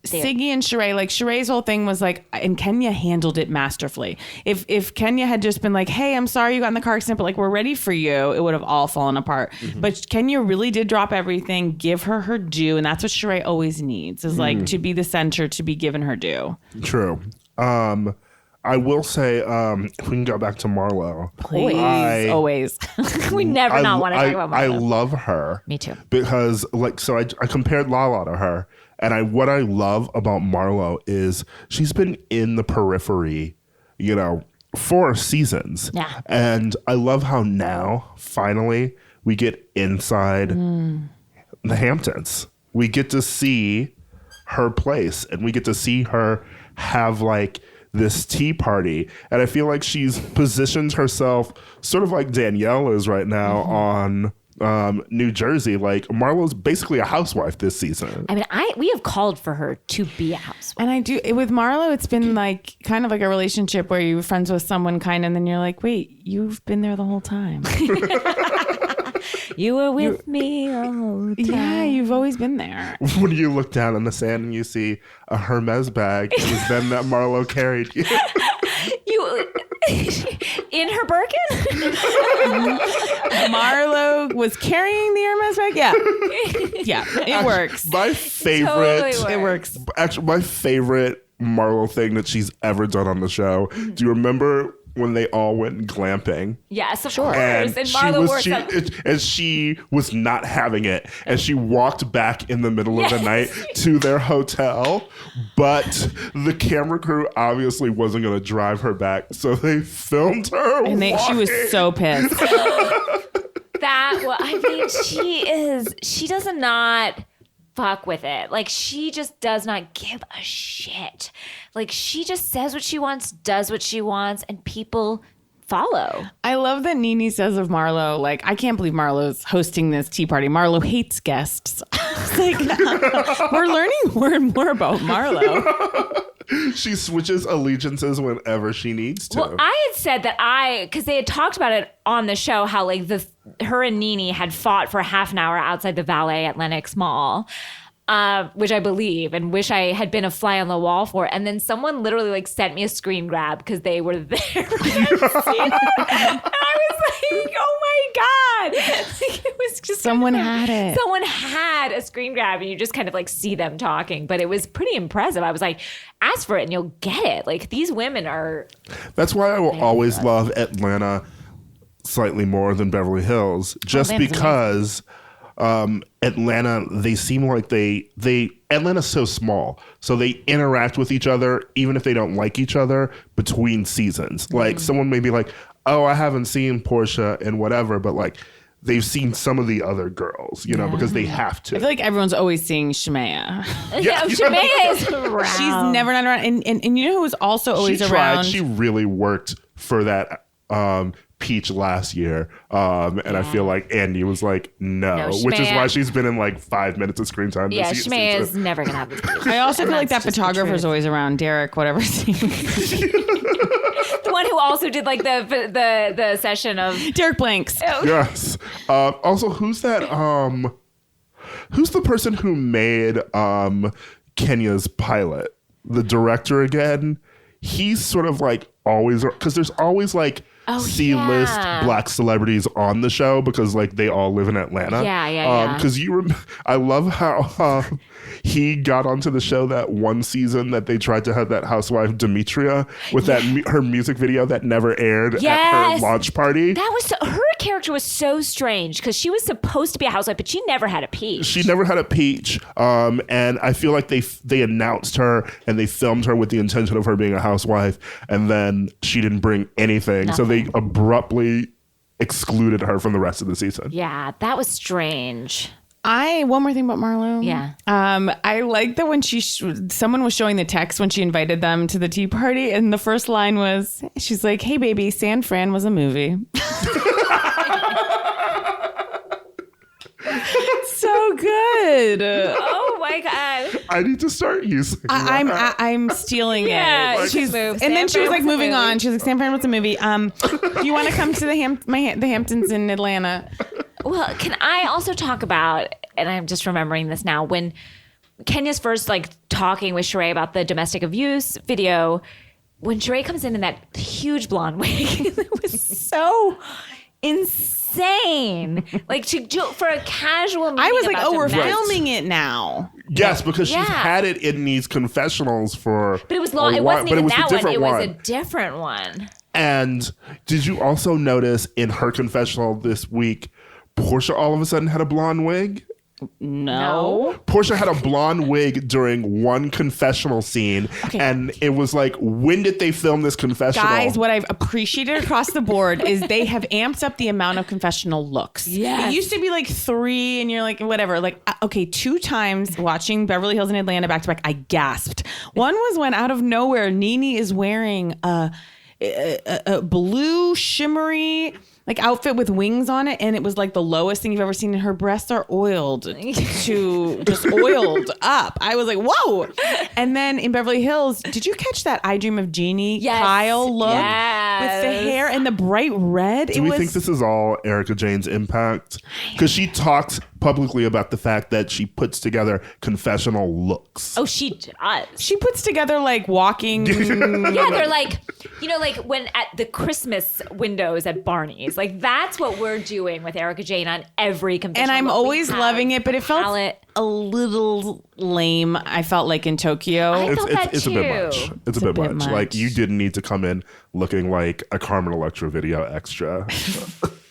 Siggy and Sheree, like Sheree's whole thing was like, and Kenya handled it masterfully. If Kenya had just been like, hey, I'm sorry you got in the car accident, but like, we're ready for you, it would have all fallen apart. But Kenya really did drop everything, give her due. And that's what Sheree always needs, is like to be the center, to be given her due. True. I will say, if we can go back to Marlo. Please, always. We never not want to talk about I Marlo. love her. Me too. Because I compared LaLa to her, and what I love about Marlo is she's been in the periphery, 4 seasons. Yeah. And I love how now, finally, we get inside the Hamptons. We get to see her place, and we get to see her have like this tea party. And I feel like she's positioned herself sort of like Danielle is right now on New Jersey. Like, Marlo's basically a housewife this season. I mean, we have called for her to be a housewife. And I do, with Marlo, it's been like kind of like a relationship where you're friends with someone and then you're like, wait, you've been there the whole time. You were with me all the time. Yeah, you've always been there. When you look down in the sand and you see a Hermes bag, it was then that Marlo carried you. You in her Birkin? Marlo was carrying the Hermes bag. Yeah, it works. My favorite, Totally It works. actually, my favorite Marlo thing that she's ever done on the show. Do you remember when they all went glamping? Yes, of course. And And Marlo works she was not having it, and she walked back in the middle of the night to their hotel, but the camera crew obviously wasn't going to drive her back, so they filmed her. And she was walking. so pissed. She does not fuck with it. Like, she just does not give a shit. Like, she just says what she wants, does what she wants, and people follow. I love that Nene says of Marlo, like, I can't believe Marlo's hosting this tea party. Marlo hates guests. It's like, we're learning more and more about Marlo. She switches allegiances whenever she needs to. Well, I had said that because they had talked about it on the show, how like her and Nene had fought for half an hour outside the valet at Lenox Mall, which I believe and wish I had been a fly on the wall for. And then someone literally like sent me a screen grab because they were there. And I was like, oh my God. Like, it was just Someone had it. Someone had a screen grab and you just kind of like see them talking. But it was pretty impressive. I was like, ask for it and you'll get it. Like, these women are. That's why I will always love Atlanta slightly more than Beverly Hills, just because Atlanta, they seem like Atlanta's so small, so they interact with each other even if they don't like each other between seasons. Like someone may be like, oh, I haven't seen Portia and whatever, but like they've seen some of the other girls, you know, because they have to. I feel like everyone's always seeing Shemaya. Shemaya is around. She's never not around. And you know who was also always around? She really worked for that Peach last year. And I feel like Andy was like, no, which is why she's been in like 5 minutes of screen time. Yeah, Shemaya is never going to have this. I also feel like that photographer's always around. Derek, whatever. The one who also did like the session of Derek Blanks. Yes. Also, who's that? Who's the person who made Kenya's pilot? The director again? He's sort of like always, because there's always like C-list black celebrities on the show because like they all live in Atlanta. Yeah. Because I love how he got onto the show that one season that they tried to have that housewife Demetria with that her music video that never aired at her launch party. That was her character was so strange because she was supposed to be a housewife, but she never had a peach. She never had a peach, and I feel like they announced her and they filmed her with the intention of her being a housewife, and then she didn't bring anything, so they abruptly excluded her from the rest of the season. Yeah, that was strange. One more thing about Marlo. Yeah. I like that when someone was showing the text when she invited them to the tea party, and the first line was, she's like, "Hey baby, San Fran was a movie." So good. Oh my God. I need to start using that. I'm stealing it. Yeah, And then she was like moving on. She was like, San Fran was a movie. Do you want to come to the Hamptons in Atlanta? Well, can I also talk about, and I'm just remembering this now, when Kenya's first like talking with Sheree about the domestic abuse video, when Sheree comes in that huge blonde wig, it was so insane. Like for a casual meeting. I was like, we're domestic. filming it now. Yes, because she's had it in these confessionals for. But it was long. It wasn't even that one. It was a one. different one. And did you also notice in her confessional this week, Portia all of a sudden had a blonde wig? No. Portia had a blonde wig during one confessional scene, and it was like, when did they film this confessional? Guys, what I've appreciated across the board is they have amped up the amount of confessional looks. Yes. It used to be like 3 and you're like, whatever. Like, 2 times watching Beverly Hills and Atlanta back to back, I gasped. One was when out of nowhere, Nene is wearing a blue shimmery like outfit with wings on it, and it was like the lowest thing you've ever seen, and her breasts are oiled to just oiled up. I was like, whoa. And then in Beverly Hills, did you catch that I Dream of Jeannie Kyle look with the hair and the bright red? Do we think this is all Erica Jane's impact? Because she talks publicly about the fact that she puts together confessional looks. Oh, she does. She puts together like walking. Yeah, they're like, like when at the Christmas windows at Barney's. Like that's what we're doing with Erica Jane on every confessional. And I'm always loving it, but it felt palette. A little lame. I felt like in Tokyo. It's a bit much. It's a bit much. Like you didn't need to come in looking like a Carmen Electra video extra. I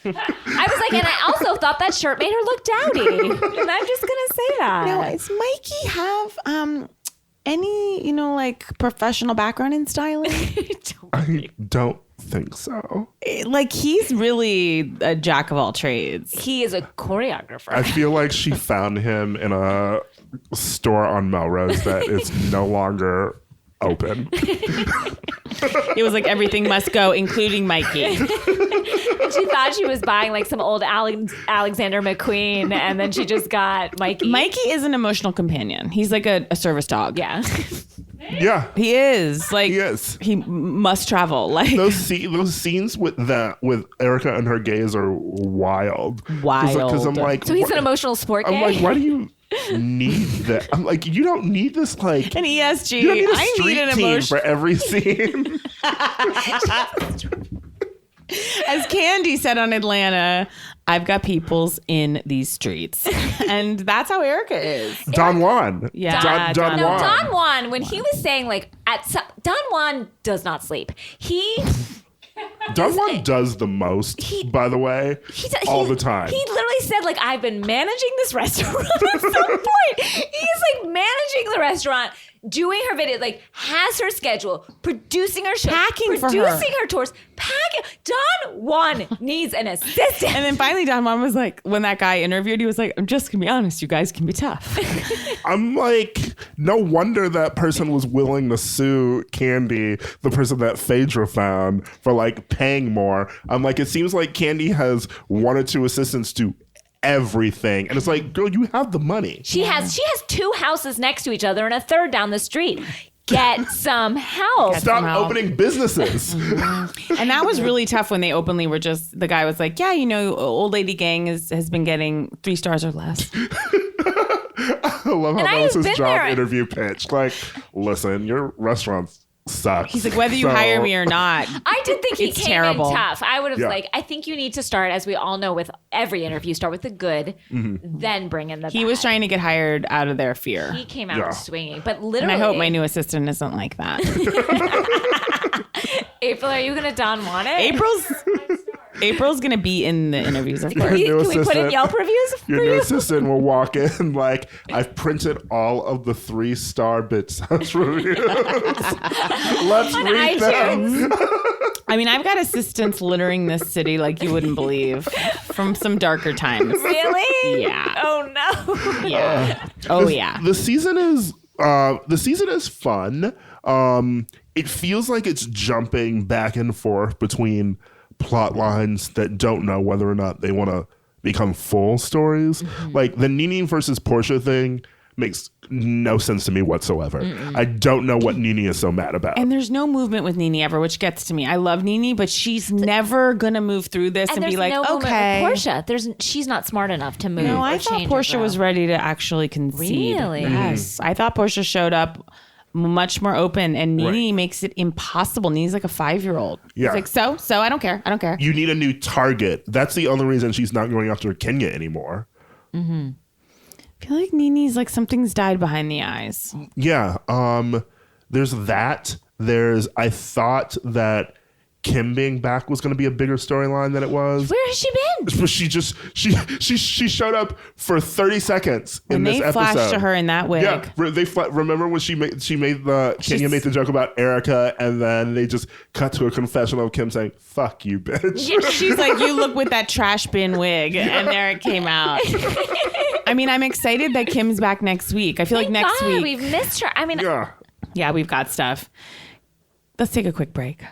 was like, and I also thought that shirt made her look dowdy. And I'm just gonna say that. Now, does Mikey have any, like professional background in styling? I don't think so. Like he's really a jack of all trades. He is a choreographer. I feel like she found him in a store on Melrose that is no longer open. It was like everything must go, including Mikey. She thought she was buying like some old Alexander McQueen, and then she just got Mikey. Mikey is an emotional companion. He's like a service dog. Yeah. Yeah, he is. Like he is. He must travel. Like those scenes with Erica and her gays are wild. Because I'm like, so he's an emotional sport gay. I'm like, why do you need that? I'm like, you don't need this like an ESG. You don't need a street team for every scene. As Candy said on Atlanta, I've got peoples in these streets. And that's how Erica is. Don Juan. Yeah. Don Juan. No, Don Juan, when he was saying like, Don Juan does not sleep. Don Juan does the most, by the way, all the time. He literally said, like, I've been managing this restaurant at some point. He's like managing the restaurant, doing her video, like has her schedule, producing her show, packing for her, producing her tours, packing. Don Juan needs an assistant. And then finally Don Juan was like, when that guy interviewed, he was like, I'm just gonna be honest, you guys can be tough. I'm like, no wonder that person was willing to sue Candy, the person that Phaedra found, for like paying more. I'm like, it seems like Candy has one or two assistants do everything, and it's like, girl, you have the money. She has 2 houses next to each other and a third down the street. Get some help. Stop opening businesses. And that was really tough when they openly were just, the guy was like, yeah, old lady gang has been getting 3 stars or less. I love how that was his job interview pitch. Like, listen, your restaurant's sucks. He's like, whether you hire me or not. I did think he came terrible. in tough. I would have I think you need to start, as we all know with every interview, start with the good, then bring in the bad. He was trying to get hired out of their fear. He came out swinging, but literally. And I hope my new assistant isn't like that. April, are you going to Don Juan it? April's going to be in the interviews, of course. Can we put in Yelp reviews for your you? new assistant will walk in like, I've printed all of the 3-star Bitch House reviews. Let's read them. I mean, I've got assistants littering this city like you wouldn't believe, from some darker times. Really? Yeah. Oh no. Yeah. Yeah. The season is fun. It feels like it's jumping back and forth between plot lines that don't know whether or not they want to become full stories. Like the Nene versus Portia thing makes no sense to me whatsoever. I don't know what Nene is so mad about. And there's no movement with Nene ever, which gets to me. I love Nene, but she's never gonna move through this and be like, no okay. Portia, she's not smart enough to move. No, I thought Portia was ready to actually concede. Really? Yes. I thought Portia showed up much more open, and Nene makes it impossible. Nene's like a 5-year-old. Yeah. It's like, so I don't care. You need a new target. That's the only reason she's not going after Kenya anymore. I feel like Nene's like something's died behind the eyes. Yeah. There's that. I thought that Kim being back was going to be a bigger storyline than it was. Where has she been? She showed up for 30 seconds in this episode. They flashed to her in that wig. Yeah, remember when Kenya made the joke about Erica, and then they just cut to a confessional of Kim saying, "Fuck you, bitch." Yeah, she's like, "You look with that trash bin wig," and there it came out. I mean, I'm excited that Kim's back next week. I feel like next week we've missed her. I mean, yeah, we've got stuff. Let's take a quick break.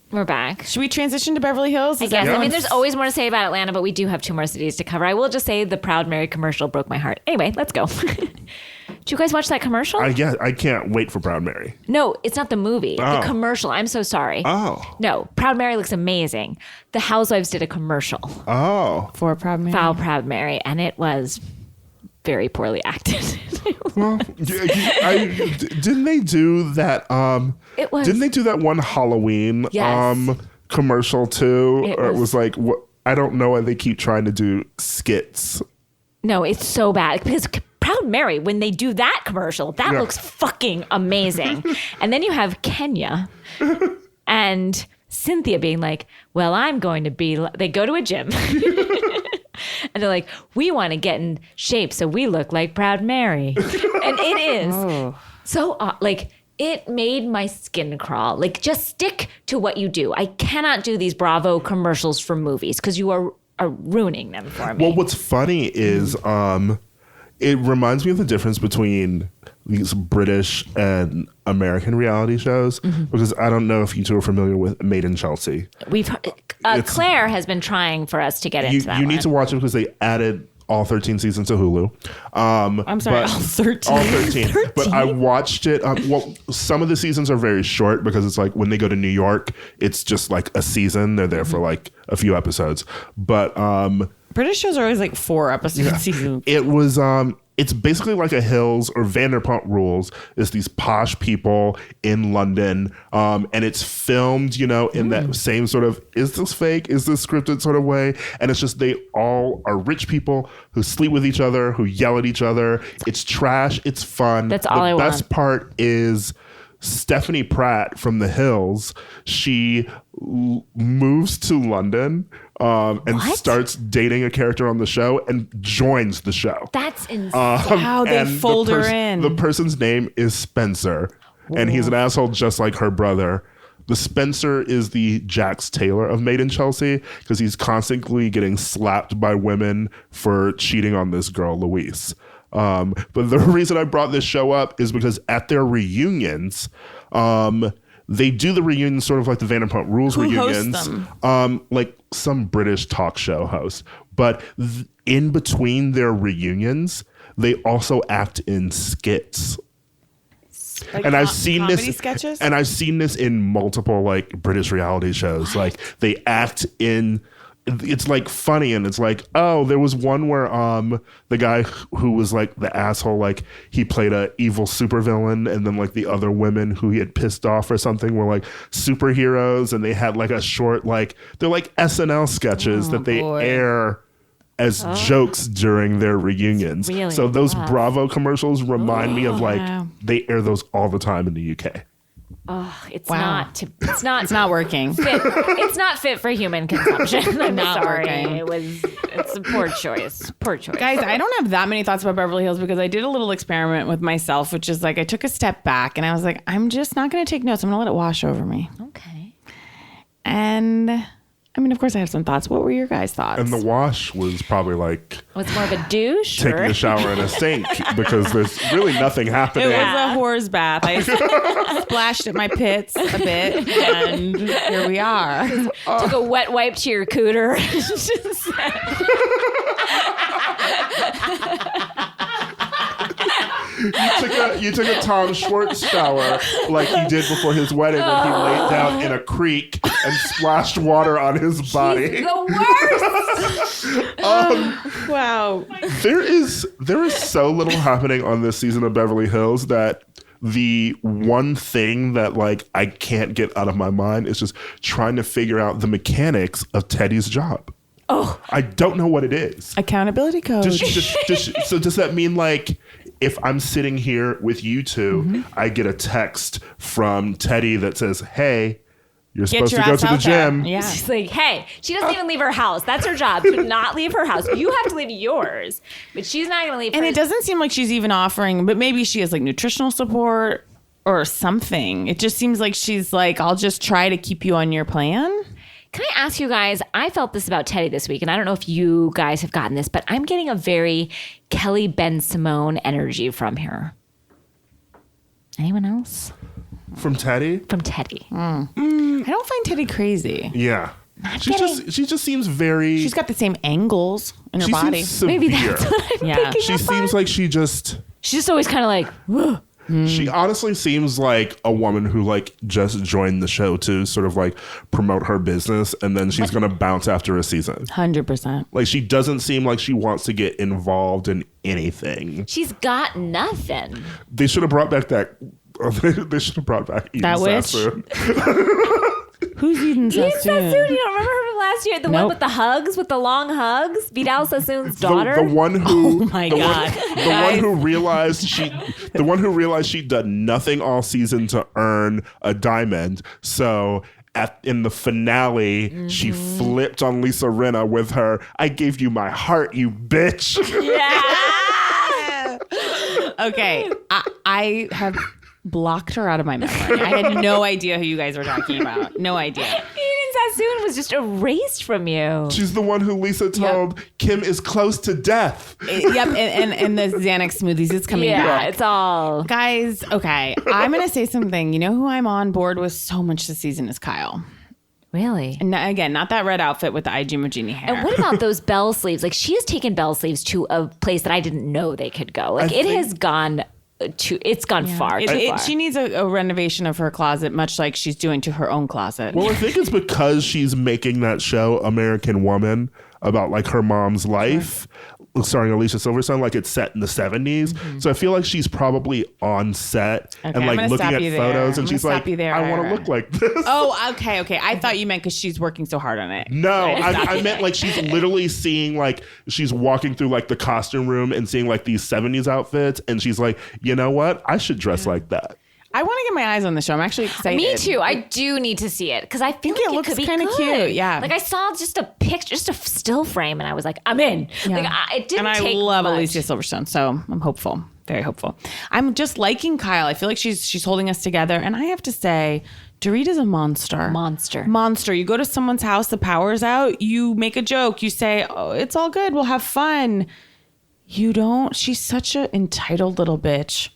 We're back. Should we transition to Beverly Hills? I guess. I mean, there's always more to say about Atlanta, but we do have 2 more cities to cover. I will just say the Proud Mary commercial broke my heart. Anyway, let's go. Did you guys watch that commercial? I can't wait for Proud Mary. No, it's not the movie. The commercial. I'm so sorry. Oh. No, Proud Mary looks amazing. The Housewives did a commercial. Oh. For Proud Mary. For Proud Mary, and it was very poorly acted. Well, didn't they do that? It was. Didn't they do that one Halloween commercial too? It was like, what? I don't know why they keep trying to do skits. No, it's so bad because Proud Mary, when they do that commercial, that looks fucking amazing. And then you have Kenya and Cynthia being like, "Well, I'm going to be." They go to a gym. And they're like, "We want to get in shape so we look like Proud Mary." And it is so like, it made my skin crawl. Like, just stick to what you do. I cannot do these Bravo commercials for movies because you are ruining them for me. Well, what's funny is it reminds me of the difference between these British and American reality shows, because I don't know if you two are familiar with Made in Chelsea. We've Claire has been trying for us to get into that. You need to watch it because they added all 13 seasons to Hulu. I'm sorry, all 13. All 13. But I watched it. Well, some of the seasons are very short because it's like when they go to New York, it's just like a season. They're there for like a few episodes. But British shows are always like 4 episode seasons. It was it's basically like a Hills or Vanderpump Rules. It's these posh people in London, and it's filmed, in that same sort of, is this fake? Is this scripted sort of way? And it's just, they all are rich people who sleep with each other, who yell at each other. It's trash. It's fun. That's all I want. The best part is Stephanie Pratt from The Hills, she moves to London and starts dating a character on the show and joins the show. That's insane. How they fold her in. The person's name is Spencer, and he's an asshole just like her brother. The Spencer is the Jax Taylor of Made in Chelsea because he's constantly getting slapped by women for cheating on this girl, Louise. But the reason I brought this show up is because at their reunions, they do the reunions sort of like the Vanderpump Rules Who reunions, hosts them? like some British talk show host. But in between their reunions, they also act in skits. Like And I've seen comedy this sketches? and I've seen this in multiple like British reality shows. Like they act in, it's like funny, and it's like, oh, there was one where the guy who was like the asshole, like he played a evil supervillain, and then like the other women who he had pissed off or something were like superheroes, and they had like a short, like they're like SNL sketches that they air as jokes during their reunions. Really? So those Bravo commercials remind me of like they air those all the time in the UK. Oh, it's Wow. it's not working. fit. It's not fit for human consumption. I'm Not sorry. working. It's a poor choice. Poor choice. Guys, I don't have that many thoughts about Beverly Hills because I did a little experiment with myself, which is like I took a step back and I was like, I'm just not going to take notes. I'm going to let it wash over me. Okay. And I mean, of course, I have some thoughts. What were your guys' thoughts? And the wash was probably like What's more of a douche? taking or- a shower in a sink because there's really nothing happening. It was a whore's bath. I splashed at my pits a bit, and here we are. Took a wet wipe to your cooter. You took a Tom Schwartz shower like he did before his wedding when he laid down in a creek and splashed water on his body. The worst. Wow. There is so little happening on this season of Beverly Hills that the one thing that like I can't get out of my mind is just trying to figure out the mechanics of Teddy's job. Oh, I don't know what it is. Accountability code. So does that mean like if I'm sitting here with you two, I get a text from Teddy that says, "Hey, you're supposed to go to the gym." Yeah. she's like, hey, she doesn't even leave her house. That's her job, to not leave her house. You have to leave yours, but she's not going to leave. And hers. it doesn't seem like she's even offering, but maybe she has like nutritional support or something. It just seems like she's like, I'll just try to keep you on your plan. Can I ask you guys, I felt this about Teddy this week, and I don't know if you guys have gotten this, but I'm getting a very Kelly Ben Simone energy from her. Anyone else? From Teddy? From Teddy. I don't find Teddy crazy. Yeah. She just seems very. She's got the same angles in her she body. seems severe. Maybe that's what I'm Yeah. picking She up seems on. like she just. She's just always kind of like, whoa. She honestly seems like a woman who like just joined the show to sort of like promote her business, and then she's gonna bounce after a season. 100%. Like she doesn't seem like she wants to get involved in anything. She's got nothing. They should have brought back that. They should have brought back Eden That witch? Sassoon. Who's Eden Eden Sassoon? Sassoon, you don't remember her from last year? The one Nope. with the hugs, with the long hugs? Vidal Sassoon's daughter? The one who. Oh my the God. the one who realized she'd done nothing all season to earn a diamond. So. In the finale, she flipped on Lisa Rinna with her, "I gave you my heart, you bitch." Yeah. Okay. I have blocked her out of my memory. I had no idea who you guys were talking about. No idea. Eden Sassoon was just erased from you. She's the one who Lisa told Kim is close to death. Yep. And the Xanax smoothies is coming Yeah, back. it's all. Guys, okay. I'm going to say something. You know who I'm on board with so much this season is Kyle. Really? And again, not that red outfit with the IG Magini hair. And what about those bell sleeves? Like, she has taken bell sleeves to a place that I didn't know they could go. Like, it's gone far. Too far. She needs a renovation of her closet, much like she's doing to her own closet. Well, I think it's because she's making that show American Woman about like her mom's life, starring Alicia Silverstone, like it's set in the 70s. So I feel like she's probably on set and I'm like gonna looking stop at you there. photos, I'm and gonna she's like, stop you there, "I want to Ira. look like this." Oh, okay. I thought you meant because she's working so hard on it. No, I meant like she's literally seeing like she's walking through like the costume room and seeing like these 70s outfits, and she's like, you know what? I should dress like that. I want to get my eyes on the show. I'm actually excited. Me too. I do need to see it because I feel think like it looks could be kinda good. cute, yeah. Like I saw just a picture, just a still frame, and I was like, I'm in. Yeah. Like it didn't and I take love much. Alicia Silverstone, so I'm hopeful. Very hopeful. I'm just liking Kyle. I feel like she's holding us together. And I have to say, Dorit is a monster. Monster. You go to someone's house, the power's out, you make a joke, you say, oh, it's all good, we'll have fun. You don't. She's such an entitled little bitch.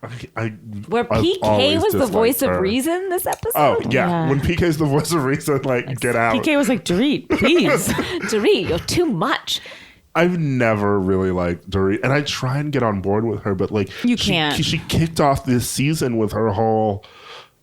Where PK was the voice of reason this episode? Oh, yeah. When PK's the voice of reason, like, get out. PK was like, Dorit, please. Dorit, you're too much. I've never really liked Dorit, and I try and get on board with her, but like you can't. She kicked off this season with her whole,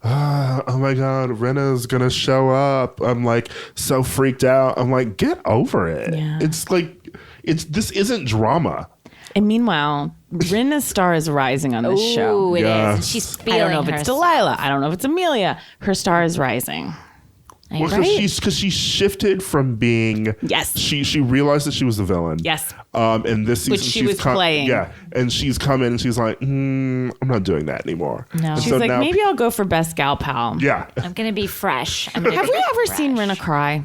oh my God, Rinna's gonna show up. I'm like so freaked out. I'm like, get over it. Yeah. It's like this isn't drama. And meanwhile, Rinna's star is rising on this show. Oh, it Yeah. is. And she's feeling I don't know if it's Delilah. I don't know if it's Amelia. Her star is rising. Well, because she shifted from being she realized that she was the villain. Yes. And this season which she was playing. Yeah, and she's come in and she's like, I'm not doing that anymore. No. She's like, maybe I'll go for best gal pal. Yeah. I'm gonna be fresh. Have we ever seen Rinna cry?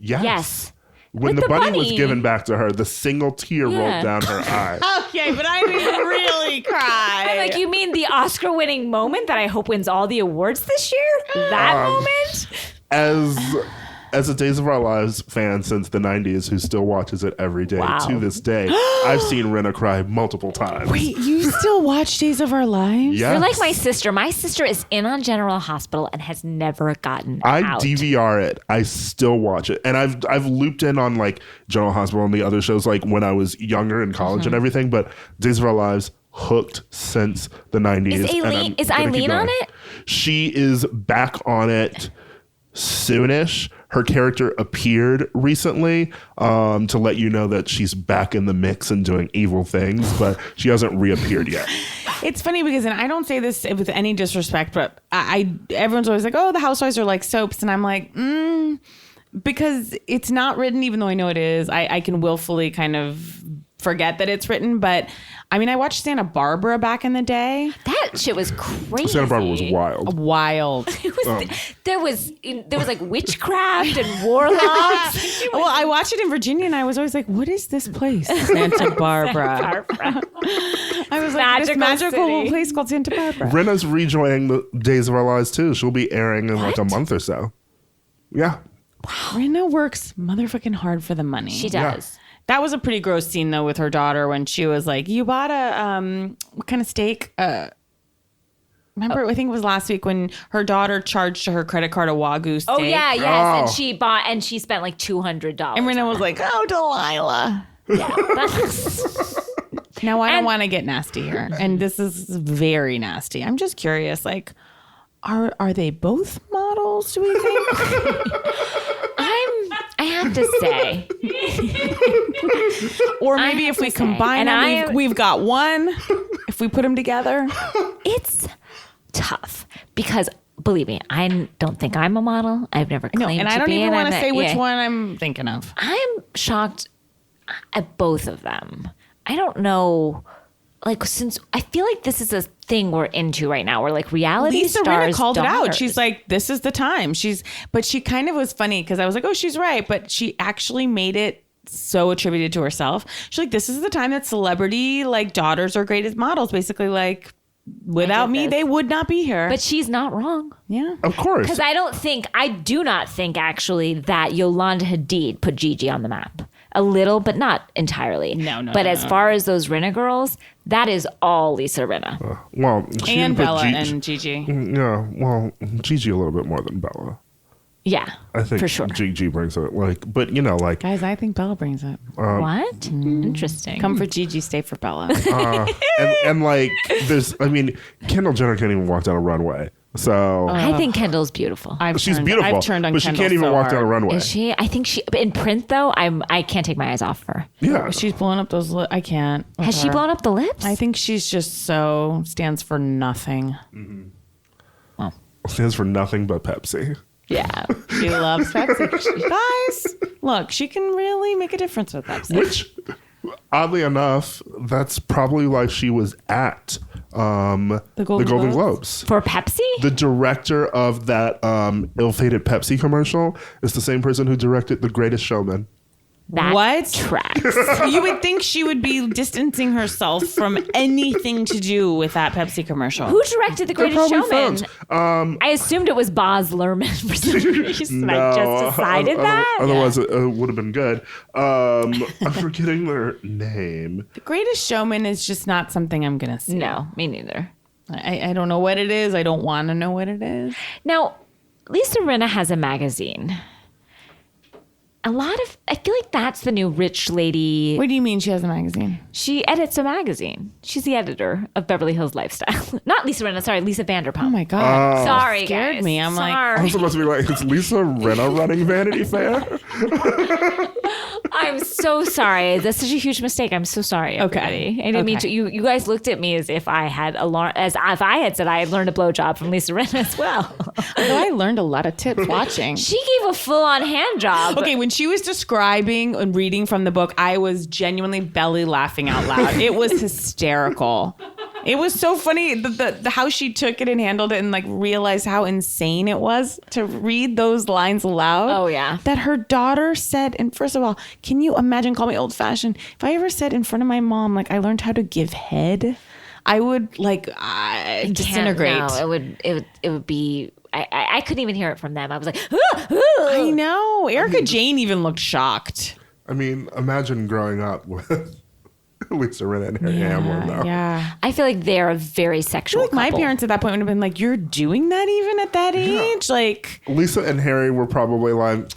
Yes. When With the the bunny was bunny. given back to her, the single tear rolled down her eye. Okay, but I didn't really cry. I'm like, you mean the Oscar-winning moment that I hope wins all the awards this year? That moment? As a Days of Our Lives fan since the 90s who still watches it every day Wow. to this day, I've seen Rinna cry multiple times. Wait, you still watch Days of Our Lives? Yes. You're like my sister. My sister is in on General Hospital and has never gotten I out. DVR it. I still watch it. And I've looped in on like General Hospital and the other shows like when I was younger in college and everything, but Days of Our Lives hooked since the 90s. Is Eileen on it? She is back on it soonish. Her character appeared recently to let you know that she's back in the mix and doing evil things, but she hasn't reappeared yet. It's funny because, and I don't say this with any disrespect, but everyone's always like, oh, the housewives are like soaps. And I'm like, because it's not written, even though I know it is. I can willfully kind of forget that it's written, but I mean, I watched Santa Barbara back in the day. That shit was crazy. Santa Barbara was wild. Wild. There was like witchcraft and warlocks. Well, I watched it in Virginia and I was always like, what is this place? Santa Barbara. I was like, this magical city. place called Santa Barbara. Rinna's rejoining the Days of Our Lives too. She'll be airing in like a month or so. Yeah. Rinna works motherfucking hard for the money. She does. That was a pretty gross scene though with her daughter when she was like, you bought a what kind of steak? Remember, I think it was last week when her daughter charged to her credit card a Wagyu steak. Oh yeah, yes. Oh. And she spent like $200. And Rinna was like, oh, Delilah. Yeah. Now I don't want to get nasty here. And this is very nasty. I'm just curious, like, are they both models, do we think? I have to say. Or maybe if we combine them, we've got one. If we put them together. It's tough because believe me, I don't think I'm a model. I've never claimed to be. And I don't even want to say which yeah. one I'm thinking of. I'm shocked at both of them. I don't know. Like, since I feel like this is a thing we're into right now, where like reality Lisa stars Rinna called it out. daughters. She's like, this is the time. But she kind of was funny because I was like, oh, she's right. But she actually made it so attributed to herself. She's like, this is the time that celebrity like daughters are great as models. Basically, like, without me, they would not be here. But she's not wrong. Yeah. Of course. Because I do not think actually that Yolanda Hadid put Gigi on the map. A little, but not entirely. No. But as far as those Rinna girls, that is all Lisa Rinna. Well, she And didn't put Bella and Gigi. Yeah, well, Gigi a little bit more than Bella. Yeah, I think for sure. Gigi brings it. Like, but you know, like Guys, I think Bella brings it. What? Interesting. Come for Gigi, stay for Bella. and like there's, I mean, Kendall Jenner can't even walk down a runway. So I think Kendall's beautiful. she's beautiful, I've turned on but she Kendall can't even so walk hard. down a runway. Is she? I think she. In print though, I can't take my eyes off her. Yeah, She's blowing up those I can't. with Has she her. blown up the lips? I think she's just stands for nothing. stands for nothing but Pepsi. Yeah. She loves Pepsi. Guys, look, she can really make a difference with Pepsi. Which, oddly enough, that's probably why she was at The Golden Globes. For Pepsi? The director of that ill-fated Pepsi commercial is the same person who directed The Greatest Showman. That What? tracks. You would think she would be distancing herself from anything to do with that Pepsi commercial. Who directed The They're Greatest probably Showman? friends. I assumed it was Boz Lerman for some reason. I just decided that. Otherwise, it would have been good. I'm forgetting their name. The Greatest Showman is just not something I'm going to see. No, me neither. I don't know what it is. I don't want to know what it is. Now, Lisa Rinna has a magazine. I feel like that's the new rich lady. What do you mean she has a magazine? She edits a magazine. She's the editor of Beverly Hills Lifestyle. Not Lisa Rinna, sorry, Lisa Vanderpump. Oh my God. Sorry, Scared guys. me. I'm like, I was supposed to be like, is Lisa Rinna running Vanity Fair? I'm so sorry. That's such a huge mistake. I'm so sorry. Everybody. I didn't mean to. You guys looked at me as if I had as if I had said I had learned a blowjob from Lisa Rinna as well. although I learned a lot of tips watching. She gave a full-on hand job. Okay, when she was describing and reading from the book, I was genuinely belly laughing out loud. It was hysterical. It was so funny the how she took it and handled it and like realized how insane it was to read those lines aloud. Oh, yeah. That her daughter said, and first of all, can you imagine, call me old fashioned, if I ever said in front of my mom, like I learned how to give head, I would like disintegrate. No, it would be. I couldn't even hear it from them. I was like, I know. Erica Jane even looked shocked. I mean, imagine growing up with Lisa Rinna and Harry Hamlin, though. Yeah. I feel like they're a very I sexual feel like my couple. parents at that point would have been like, you're doing that even at that age? Like, Lisa and Harry were probably like,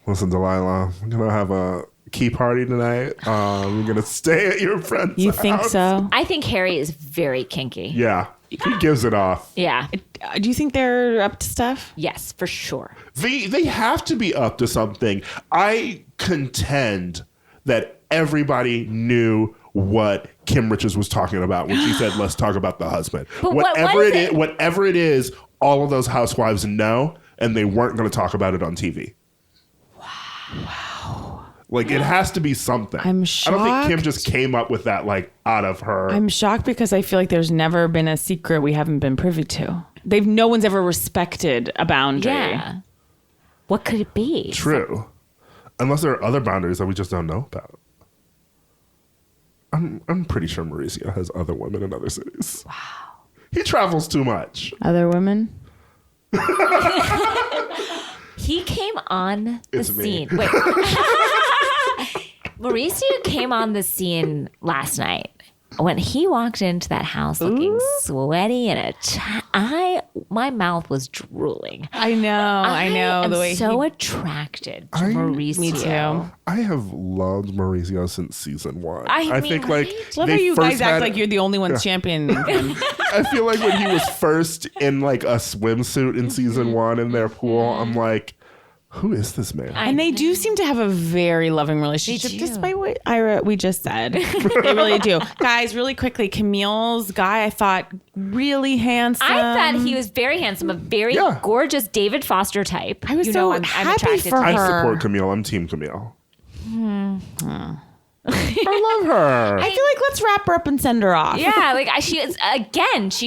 listen, Delilah, we're going to have a key party tonight. We're going to stay at your friend's you think house. so? I think Harry is very kinky. Yeah. He gives it off. Yeah. Do you think they're up to stuff? Yes, for sure. They have to be up to something. I contend that everybody knew what Kim Richards was talking about when she said, let's talk about the husband. But what is it? Whatever it is, all of those housewives know, and they weren't going to talk about it on TV. Wow. Like, it has to be something. I'm I don't think Kim shocked. just came up with that, like, out of her. I'm shocked because I feel like there's never been a secret we haven't been privy to. No one's ever respected a boundary. Yeah. What could it be? True. Unless there are other boundaries that we just don't know about. I'm pretty sure Mauricio has other women in other cities. Wow. He travels too much. Other women? He came on the It's me. scene. Wait. Mauricio came on the scene last night. When he walked into that house looking sweaty and my mouth was drooling. I know. I'm the way so attracted to Mauricio. Me too. I have loved Mauricio since season 1. I mean, think like right? Love how they you first guys act had- like you're the only ones championing him. I feel like when he was first in like a swimsuit in season 1 in their pool, I'm like, who is this man? And they do seem to have a very loving relationship, do. despite what we just said. They really do. Guys, really quickly, Camille's guy, I thought really handsome. I thought he was very handsome, a very Yeah. gorgeous David Foster type. I was I'm happy attracted for to. I her. support Camille. I'm team Camille. I love her. I feel like let's wrap her up and send her off. Yeah, like she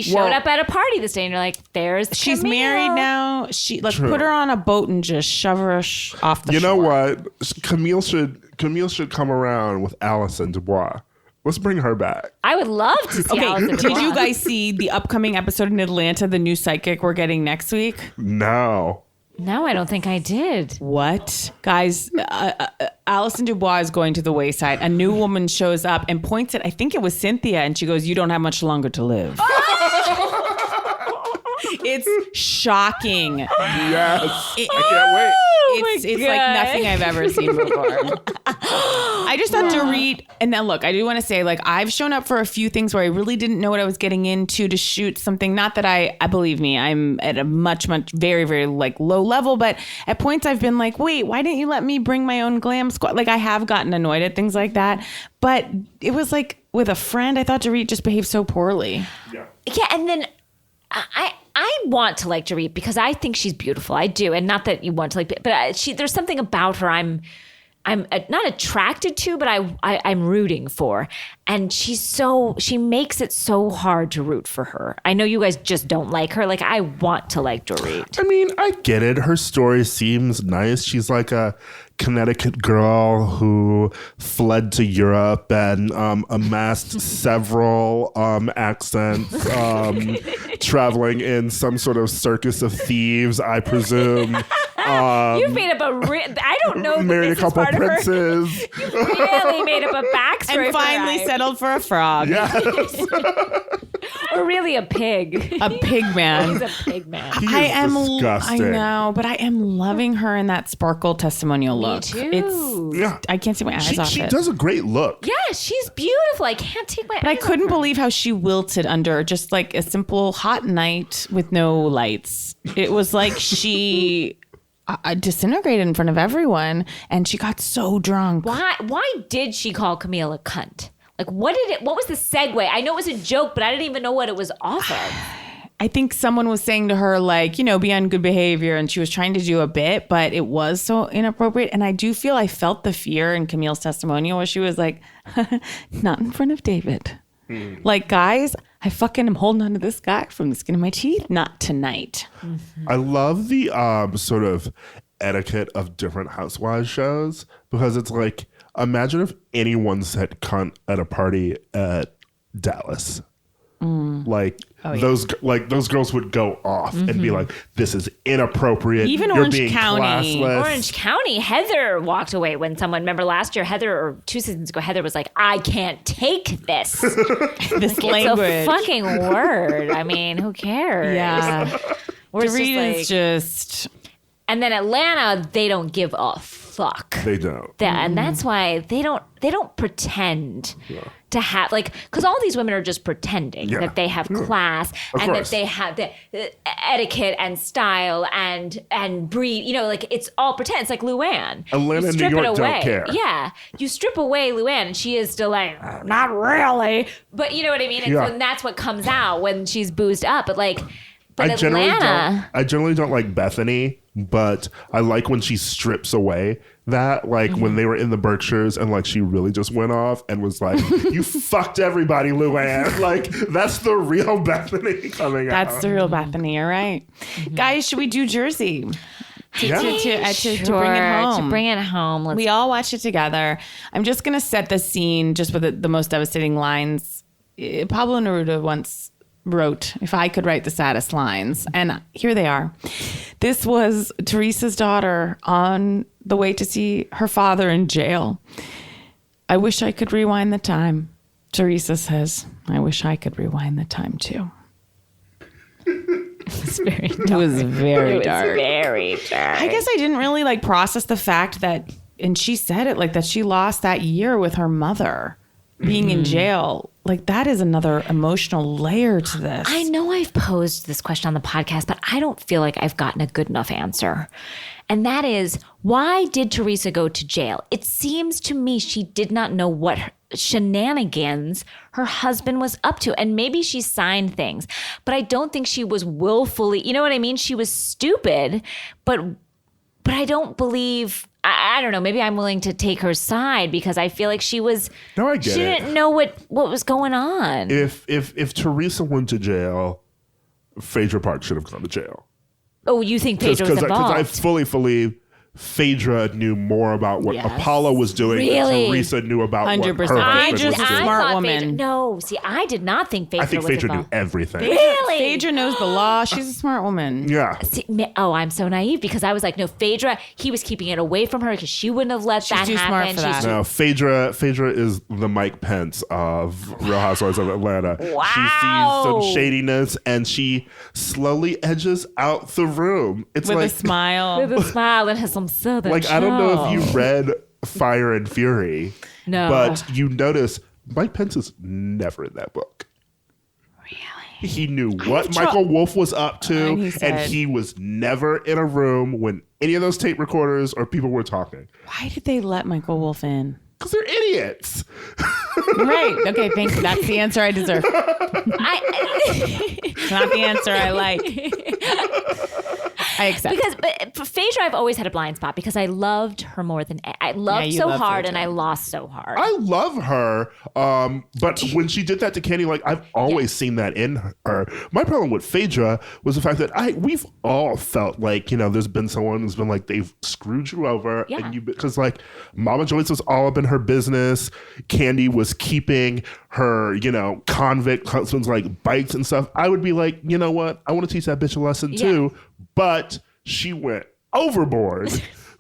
showed Well- up at a party this day, and you're like, "There's She's Camille. married now. Let's True. put her on a boat and just shove her off the You know shore. what? Camille should come around with Allison Dubois. Let's bring her back. I would love to see. Okay, Allison did Dubois. you guys see the upcoming episode in Atlanta, the new psychic we're getting next week? No. No, I don't think I did. What? Guys, Allison Dubois is going to the wayside. A new woman shows up and points at, I think it was Cynthia, and she goes, you don't have much longer to live. It's shocking. Yes. I can't wait. It's like nothing I've ever seen before. I just thought Dorit, and then look, I do want to say, like, I've shown up for a few things where I really didn't know what I was getting into to shoot something. Not that I believe me, I'm at a much, very, very like low level, but at points I've been like, wait, why didn't you let me bring my own glam squad? Like, I have gotten annoyed at things like that, but it was like with a friend, I thought Dorit just behaved so poorly. Yeah. Yeah, and then I want to like Dorit because I think she's beautiful. I do, and not that you want to like, but there's something about her I'm not attracted to, but I'm rooting for. And she makes it so hard to root for her. I know you guys just don't like her. Like, I want to like Dorit. I mean, I get it. Her story seems nice. She's like a Connecticut girl who fled to Europe and amassed several accents, traveling in some sort of circus of thieves, I presume. You've made up I don't know. Married a couple part princes. You really made up a backstory. And finally settled for a frog. Yes. Or really a pig. A pig man. He's a pig man. He is disgusting. I know, but I am loving her in that sparkle testimonial look. Me too. I can't take my eyes off She it. does a great look. Yeah, she's beautiful. I can't take my eyes But I off couldn't her. believe how she wilted under just like a simple hot night with no lights. It was like she disintegrated in front of everyone, and she got so drunk. Why did she call Camille a cunt? Like, what was the segue? I know it was a joke, but I didn't even know what it was off of. I think someone was saying to her, like, be on good behavior, and she was trying to do a bit, but it was so inappropriate. And I do feel I felt the fear in Camille's testimonial where she was like, not in front of David. Like, guys, I fucking am holding on to this guy from the skin of my teeth. Not tonight. Mm-hmm. I love the sort of etiquette of different housewives shows, because it's like, imagine if anyone said cunt at a party at Dallas. Those girls would go off and be like, this is inappropriate. Even You're Orange being County. classless. Orange County, Heather walked away when someone, remember last year, or 2 seasons ago, Heather was like, I can't take this. This language. It's a fucking word. I mean, who cares? Yeah. Dorit just... And then Atlanta, they don't give a fuck. They don't. And that's why they don't pretend to have, like, because all these women are just pretending that they have class and course. that they have the etiquette and style and breed. Like, it's all pretend. It's like Luann. Atlanta and New York don't care. Yeah, you strip away Luann, and she is still like, not really, but you know what I mean. And so that's what comes out when she's boozed up. But like, Atlanta, I generally don't like Bethany, but I like when she strips away that, like when they were in the Berkshires and like she really just went off and was like, you fucked everybody, Luann. Like, that's the real Bethany coming out. That's the real Bethany, all right. Guys, should we do Jersey? To bring it home. To bring it home. We all watch it together. I'm just going to set the scene just with the most devastating lines. Pablo Neruda once wrote, if I could write the saddest lines. And here they are. This was Teresa's daughter on the way to see her father in jail. I wish I could rewind the time. Teresa says, I wish I could rewind the time too. It was very dark. It was very dark. Very dark. I guess I didn't really process the fact that, and she said it, that she lost that year with her mother being in jail. Like, that is another emotional layer to this. I know I've posed this question on the podcast, but I don't feel like I've gotten a good enough answer. And that is, why did Teresa go to jail? It seems to me she did not know what shenanigans her husband was up to. And maybe she signed things, but I don't think she was willfully, you know what I mean? She was stupid, but I don't believe... I don't know. Maybe I'm willing to take her side because I feel like she was. No, I get she it. didn't know what was going on. If Teresa went to jail, Phaedra Park should have gone to jail. Oh, you think Phaedra was involved? Because I fully believe Phaedra knew more about what Yes. Apollo was doing Really? than Teresa knew about 100%. what her husband Phaedra's was a doing. smart thought woman. Phaedra, no, see, I did not think Phaedra I think was Phaedra knew involved. everything. Really? Phaedra knows the law. She's a smart woman. Yeah. See, I'm so naive because I was like, no, Phaedra, he was keeping it away from her because she wouldn't have let that too happen. smart for that. No, Phaedra is the Mike Pence of Real Housewives of Atlanta. Wow. She sees some shadiness and she slowly edges out the room. It's With like, a smile. With a smile and has some southern like, I don't know if you charm. read Fire and Fury, No. but you notice Mike Pence is never in that book. Really? He knew what Michael Wolff was up to, And he said- and he was never in a room when any of those tape recorders or people were talking. Why did they let Michael Wolff in? Because they're idiots. Right. Okay, thank you. That's the answer I deserve. It's not the answer I like. I accept. But for Phaedra, I've always had a blind spot because I loved her more than I loved you so love hard Phaedra. and I lost so hard. I love her, but when she did that to Candy, like I've always seen that in her. My problem with Phaedra was the fact that we've all felt like, you know, there's been someone who's been like they've screwed you over, and because like Mama Joyce was all up in her business, Candy was keeping her, you know, convict husband's like bikes and stuff. I would be like, you know what, I want to teach that bitch a lesson too, but she went overboard.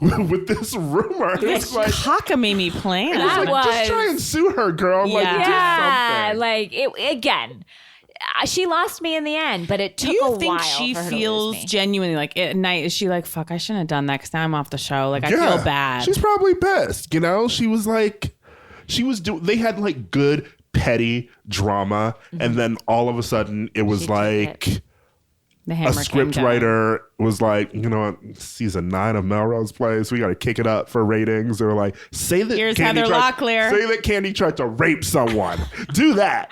With this rumor, it's like cockamamie plan. That was just try and sue her, girl. Like, do something. like it again. She lost me in the end, but it took Do a you while. think she for her feels to lose me. genuinely like at night? Is she like, fuck, I shouldn't have done that because now I'm off the show. Like I feel bad. She's probably pissed. You know, she was like, they had like good petty drama, and then all of a sudden it was like. The hammer A came script down. writer was like, you know what, season 9 of Melrose Place, we got to kick it up for ratings. Or like, say that Here's Candy Heather Locklear. Say that Candy tried to rape someone. Do that.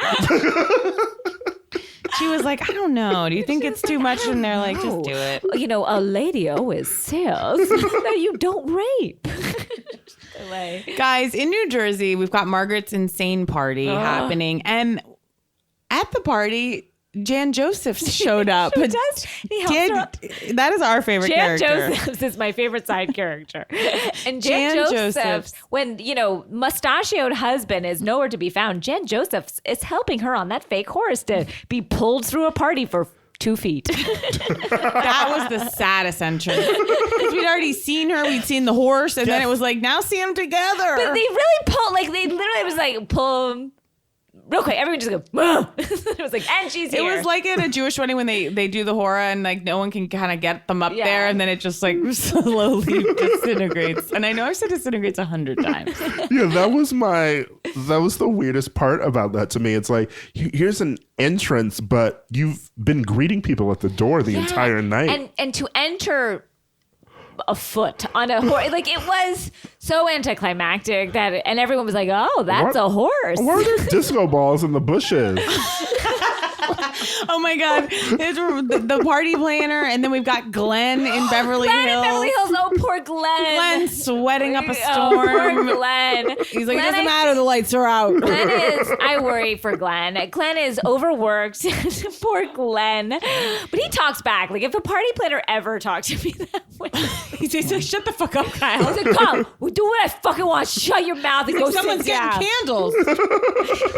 She was like, I don't know. Do you think it's too much? And they're like, just do it. You know, a lady always says that you don't rape. Guys, in New Jersey, we've got Margaret's insane party happening. And at the party, Jan Joseph showed up. He helps her. That is our favorite Jan character. Josephs is my favorite side character. And Jan, Jan Josephs, Josephs. when, you know, mustachioed husband is nowhere to be found, Jan Josephs is helping her on that fake horse to be pulled through a party for 2 feet. That was the saddest entrance. Because we'd already seen her. We'd seen the horse. And then it was like, now see them together. But they really pulled, like, they literally was like, pull them. Real quick, everyone just go, it was like, and she's here. It was like at a Jewish wedding when they do the hora and like no one can kind of get them up there, and then it just like slowly disintegrates. And I know I've said disintegrates 100 times. Yeah, that was the weirdest part about that to me. It's like, here's an entrance, but you've been greeting people at the door the entire night. And to enter a foot on a horse, like it was so anticlimactic that, and everyone was like, oh, that's a horse. Why are there disco balls in the bushes? Oh my God. It's the party planner. And then we've got Glenn in Beverly Hills. In Beverly Hills. Oh, poor Glenn. Glenn sweating up a storm. Oh, poor Glenn. He's like, Glenn, it doesn't matter. The lights are out. I worry for Glenn. Glenn is overworked. Poor Glenn. But he talks back. Like if a party planner ever talked to me that way. He's like, shut the fuck up, Kyle. He's like, come, we'll do what I fucking want. Shut your mouth and go sit Someone's down. getting candles.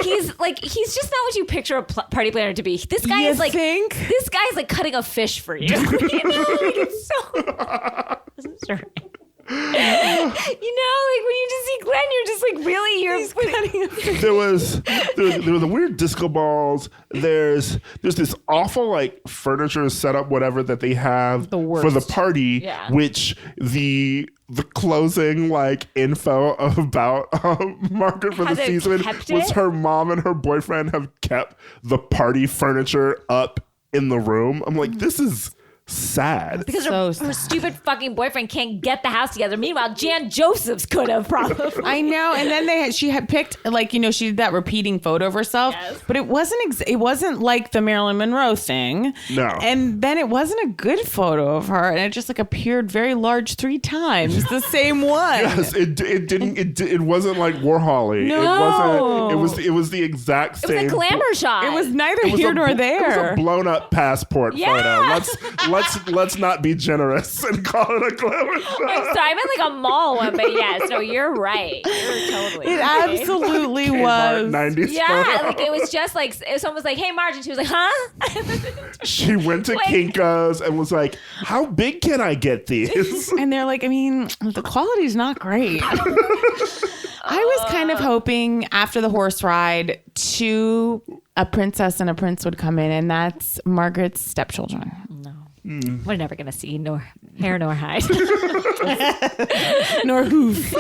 He's just not what you picture a party planner to be. This guy You is like, think? this guy's like cutting a fish for you. You know, like it's so. Sorry. You know, like when you just see Glenn, you're just like, really, cutting a fish. there was the weird disco balls. There's this awful like furniture setup, whatever that they have for the party, which the closing like info about Margaret for the season was her mom and her boyfriend have kept the party furniture up in the room. I'm like, this is sad. Because So her stupid fucking boyfriend can't get the house together. Meanwhile, Jan Josephs could have probably. I know. And then she had picked, like, you know, she did that repeating photo of herself, but it wasn't like the Marilyn Monroe thing. No. And then it wasn't a good photo of her, and it just like appeared very large 3 times, the same one. Yes, it wasn't like Warhol-y. No. It was the exact same. It was a glamour shot. It was neither here nor there. It was a blown up passport Yeah. photo. Let's not be generous and call it a glamour shot. I'm sorry, I meant like a mall one, but yes, no, you're right. You're totally It right. absolutely Kmart was. 90s Yeah, photo. like it was just like someone was like, "Hey, Marge," and she was like, "Huh?" She went to Like- Kinko's and was like, "How big can I get these?" And they're like, I mean, the quality's not great. I was kind of hoping after the horse ride, a princess and a prince would come in, and that's Margaret's stepchildren. We're never gonna see nor hair nor hide. Nor hoof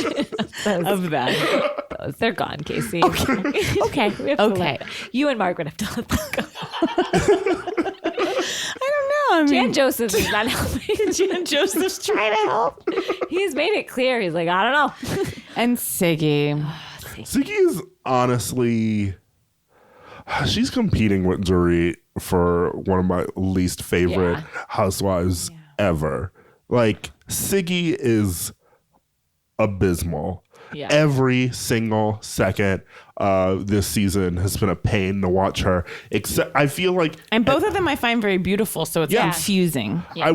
of that. They're gone, Casey. Okay. We have to let them- you and Margaret have to let them go. I don't know. I mean, Jan Joseph is not helping. Jan Joseph's trying to help. He's made it clear. He's like, I don't know. And Siggy. Ziggy is honestly, she's competing with Dorit for one of my least favorite housewives ever. Like, Siggy is abysmal. Yeah. Every single second this season has been a pain to watch her. Except I feel like, And both of them I find very beautiful, so it's Yeah. confusing. I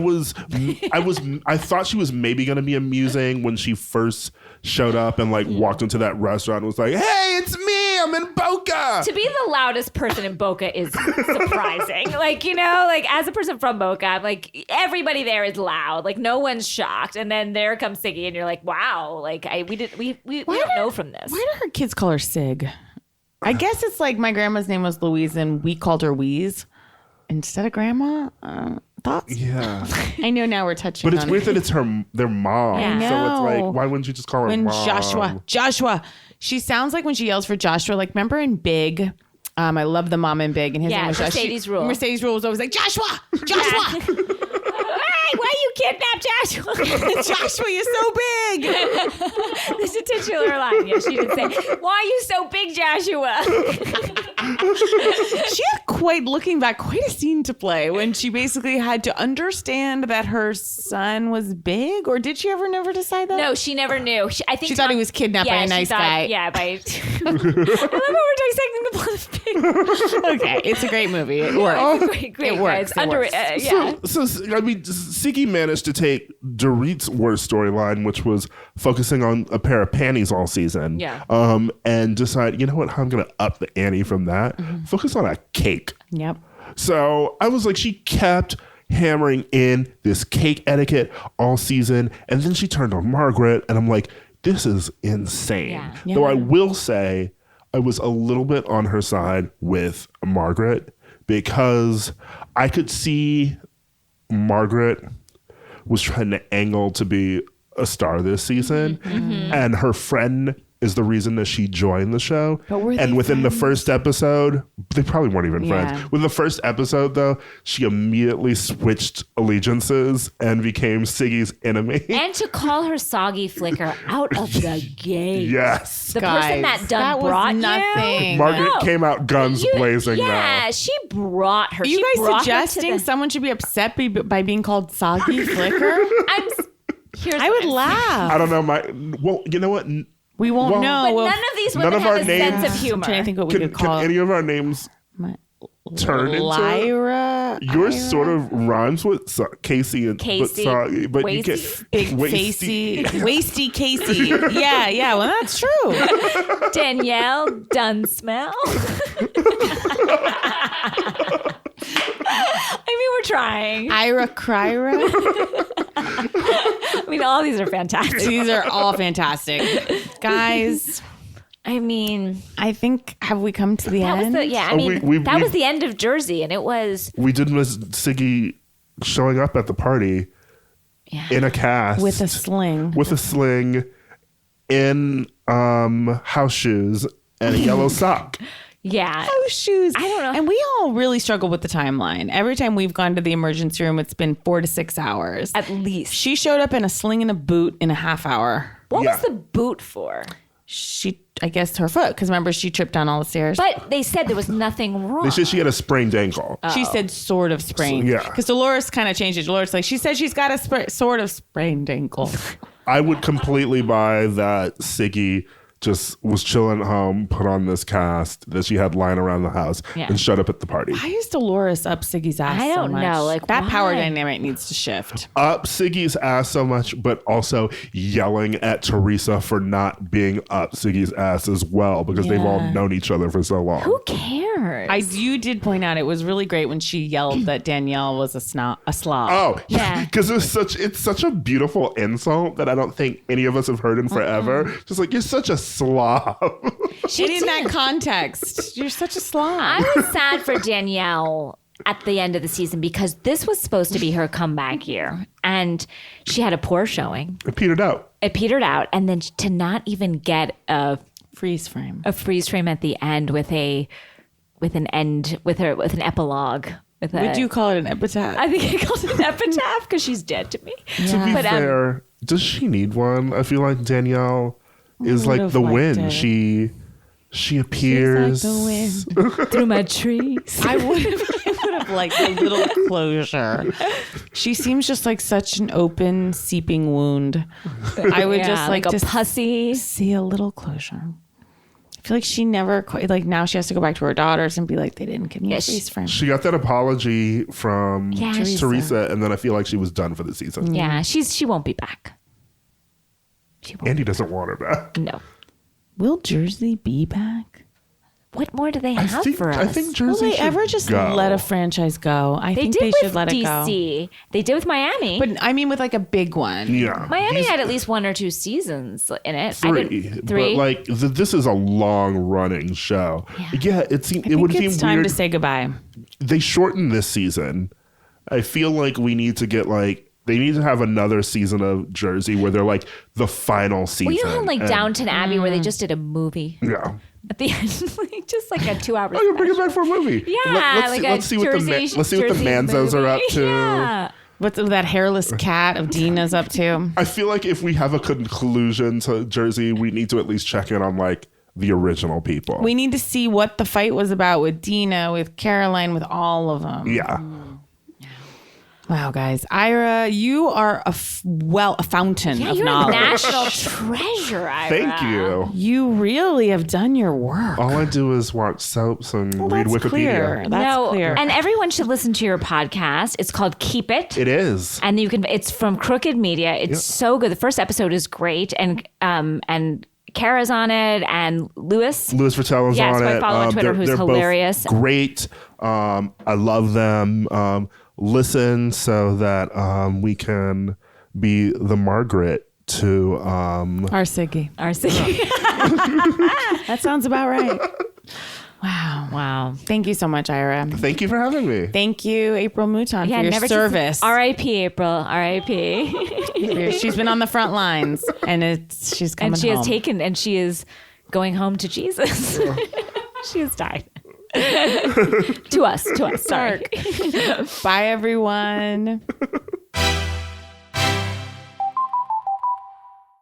thought she was maybe going to be amusing when she first showed up and like walked into that restaurant and was like, "Hey, it's me. I'm in Boca." To be the loudest person in Boca is surprising. Like, you know, like as a person from Boca, I'm like, everybody there is loud. Like no one's shocked. And then there comes Siggy and you're like, wow, like we don't know from this. Why do her kids call her Sig? I guess it's like my grandma's name was Louise and we called her Wheeze instead of grandma. Thoughts? Yeah. I know now we're touching But it's on weird that it's their mom. Yeah. I So it's know. like, why wouldn't you just call her when mom? Joshua. She sounds like when she yells for Joshua. Like, remember in Big? I love the mom in Big, and his Yeah, name was Joshua. Mercedes Rule. Mercedes Rule was always like, Joshua. Hey, why you kidnapped Joshua? Joshua, you're so big. There's a titular line. Yeah, she did say, why are you so big, Joshua? She had looking back, quite a scene to play when she basically had to understand that her son was big, or did she ever never decide that? No, she never knew. I think She thought he was kidnapped by a she nice thought- guy. Yeah, by. I love how we're dissecting the plot of Big. Okay, it's a great movie. It works. Great, It works, guys. it works. Yeah. So I mean, Siggy managed to take Dorit's worst storyline, which was focusing on a pair of panties all season, Yeah. and decide, you know what, I'm going to up the ante from that. Focus on a cake. Yep. So I was like, she kept hammering in this cake etiquette all season, and then she turned on Margaret, and I'm like, this is insane. Yeah. Though I will say, I was a little bit on her side with Margaret because I could see Margaret was trying to angle to be a star this season, and her friend is the reason that she joined the show. But were they and within the friends? first episode, they probably weren't even Yeah. friends. With the first episode, though, she immediately switched allegiances and became Siggy's enemy. And to call her soggy flicker out of the gate. Yes. The Guys, person that done that was brought nothing. Margaret No. came out guns blazing Yeah, now. she brought her. Are you She guys brought her to suggesting the- someone should be upset by being called soggy flicker? Here's I what would I'm laugh. I don't know. Well, you know what? We won't Well- know. But Well, none of these none women of have our a names- sense of I'm humor. trying to think what we Can could call any of our names turn into? Lyra. Yours sort of rhymes with Casey and Casey, but soggy, but you get Wasty. Big Wasty. Wasty Casey. Yeah. Well, that's true. Danielle Dunsmell. I mean, we're trying. Ira Kryra. I mean, all these are fantastic. These are all fantastic, guys. I mean, I think have we come to the that was end? the yeah. I Oh, mean, we- that we- was the end of Jersey, and it was We did miss Siggy showing up at the party in a cast with a sling. with a sling, in house shoes and a yellow sock. yeah. Those shoes. I don't know. And we all really struggle with the timeline. Every time we've gone to the emergency room, it's been 4 to 6 hours. At least. She showed up in a sling and a boot in a half hour. What Yeah. was the boot for? She, I guess, her foot. Because remember, she tripped down all the stairs. But they said there was nothing wrong. They said she had a sprained ankle. She said sort of sprained. Yeah. Because Dolores kind of changed it. Dolores like, she said she's got a sort of sprained ankle. I would completely buy that Siggy just was chilling at home, put on this cast that she had lying around the house, Yeah. and showed up at the party. Why is Dolores up Siggy's ass I so don't much? know, like, that power why? dynamic needs to shift. Up Siggy's ass so much, but also yelling at Teresa for not being up Siggy's ass as well, because they've all Yeah. known each other for so long. Who cares? You did point out it was really great when she yelled that Danielle was a slob. Oh, Yeah. because it's such a beautiful insult that I don't think any of us have heard in forever. Just like, you're such a slob. And in that context, you're such a slob. I was sad for Danielle at the end of the season because this was supposed to be her comeback year, and she had a poor showing. It petered out. It petered out, and then to not even get a Freeze frame. freeze frame at the end with an epilogue. Would you call it an epitaph? I think I called it an epitaph because she's dead to me. To be But, fair, does she need one? I feel like Danielle is like would've the liked win. it. She She appears. She's like the wind. Through my trees. I would have liked a little closure. She seems just like such an open, seeping wound. I would just like a to pussy. see a little closure. I feel like she never quite, like now she has to go back to her daughters and be like, they didn't give me a face frame. She got that apology from Yeah, Teresa, and then I feel like she was done for the season. Yeah, she won't be back. Andy doesn't want her back. No. Will Jersey be back? What more do they have for us? I think Jersey Will they should ever just go. let a franchise go? I They think did they with should let it go. DC. They did with Miami. But I mean with like a big one. Yeah. Miami had at least 1 or 2 seasons in it. Three. Three? But like this is a long running show. Yeah, it seemed I it would think seem it's time weird. to say goodbye. They shortened this season. I feel like we need to get they need to have another season of Jersey where they're like the final season. Well, you know how like Downton Abbey where they just did a movie Yeah. at the end, like, just like a 2 hour. Oh, you bring it back for a movie. Yeah, Let's see what the Manzos are up to. Yeah. What's that hairless cat of Dina's up to? I feel like if we have a conclusion to Jersey, we need to at least check in on like the original people. We need to see what the fight was about with Dina, with Caroline, with all of them. Yeah. Wow, guys. Ira, you are a fountain Yeah, of you're a knowledge. national treasure, Ira. Thank you. You really have done your work. All I do is watch soaps and read That's Wikipedia. clear. That's clear. And everyone should listen to your podcast. It's called Keep It. It is. And it's from Crooked Media. It's so good. The first episode is great. And Kara's on it and Louis Vertello's Yes, on who I it. follow on Twitter, who's they're hilarious. Both great. I love them. Listen so that we can be the Margaret to Our Siggy. RC. That sounds about right. Wow. Thank you so much, Ira. Thank you for having me. Thank you, April Mouton, for your service. R.I.P. April. R.I.P. She's been on the front lines, and she's coming And she home. has taken, and she is going home to Jesus. She has died. To us. Sorry. Bye, everyone.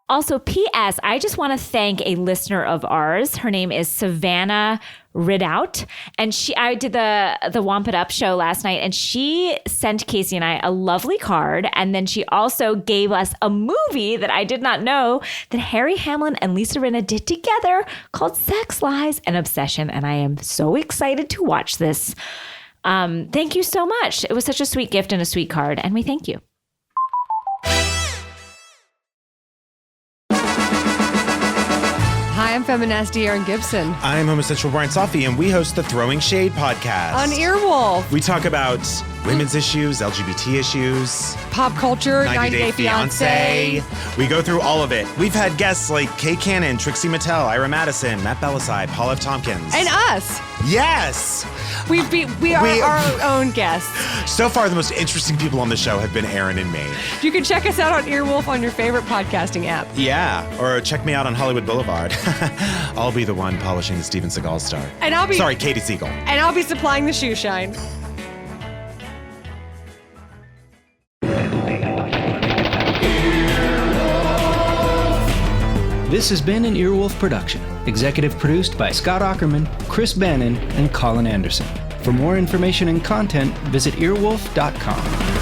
Also, P.S. I just want to thank a listener of ours. Her name is Savannah Ridout, and I did the Wamp It Up show last night, and she sent Casey and I a lovely card, and then she also gave us a movie that I did not know that Harry Hamlin and Lisa Rinna did together called Sex, Lies, and Obsession, and I am so excited to watch this. Thank you so much. It was such a sweet gift and a sweet card, and we thank you. Hi, I'm feminasty Erin Gibson. I'm homosexual Brian Safi, and we host the Throwing Shade podcast. On Earwolf, We talk about women's issues, LGBT issues, pop culture, 90 Day Fiancé. We go through all of it. We've had guests like Kay Cannon, Trixie Mattel, Ira Madison, Matt Belisai, Paul F. Tompkins. and us. Yes! We are our own guests. So far, the most interesting people on the show have been Aaron and me. You can check us out on Earwolf on your favorite podcasting app. Yeah, or check me out on Hollywood Boulevard. I'll be the one polishing the Steven Seagal star. And I'll be Sorry, Katie Siegel. And I'll be supplying the shoe shine. This has been an Earwolf production, executive produced by Scott Aukerman, Chris Bannon, and Colin Anderson. For more information and content, visit earwolf.com.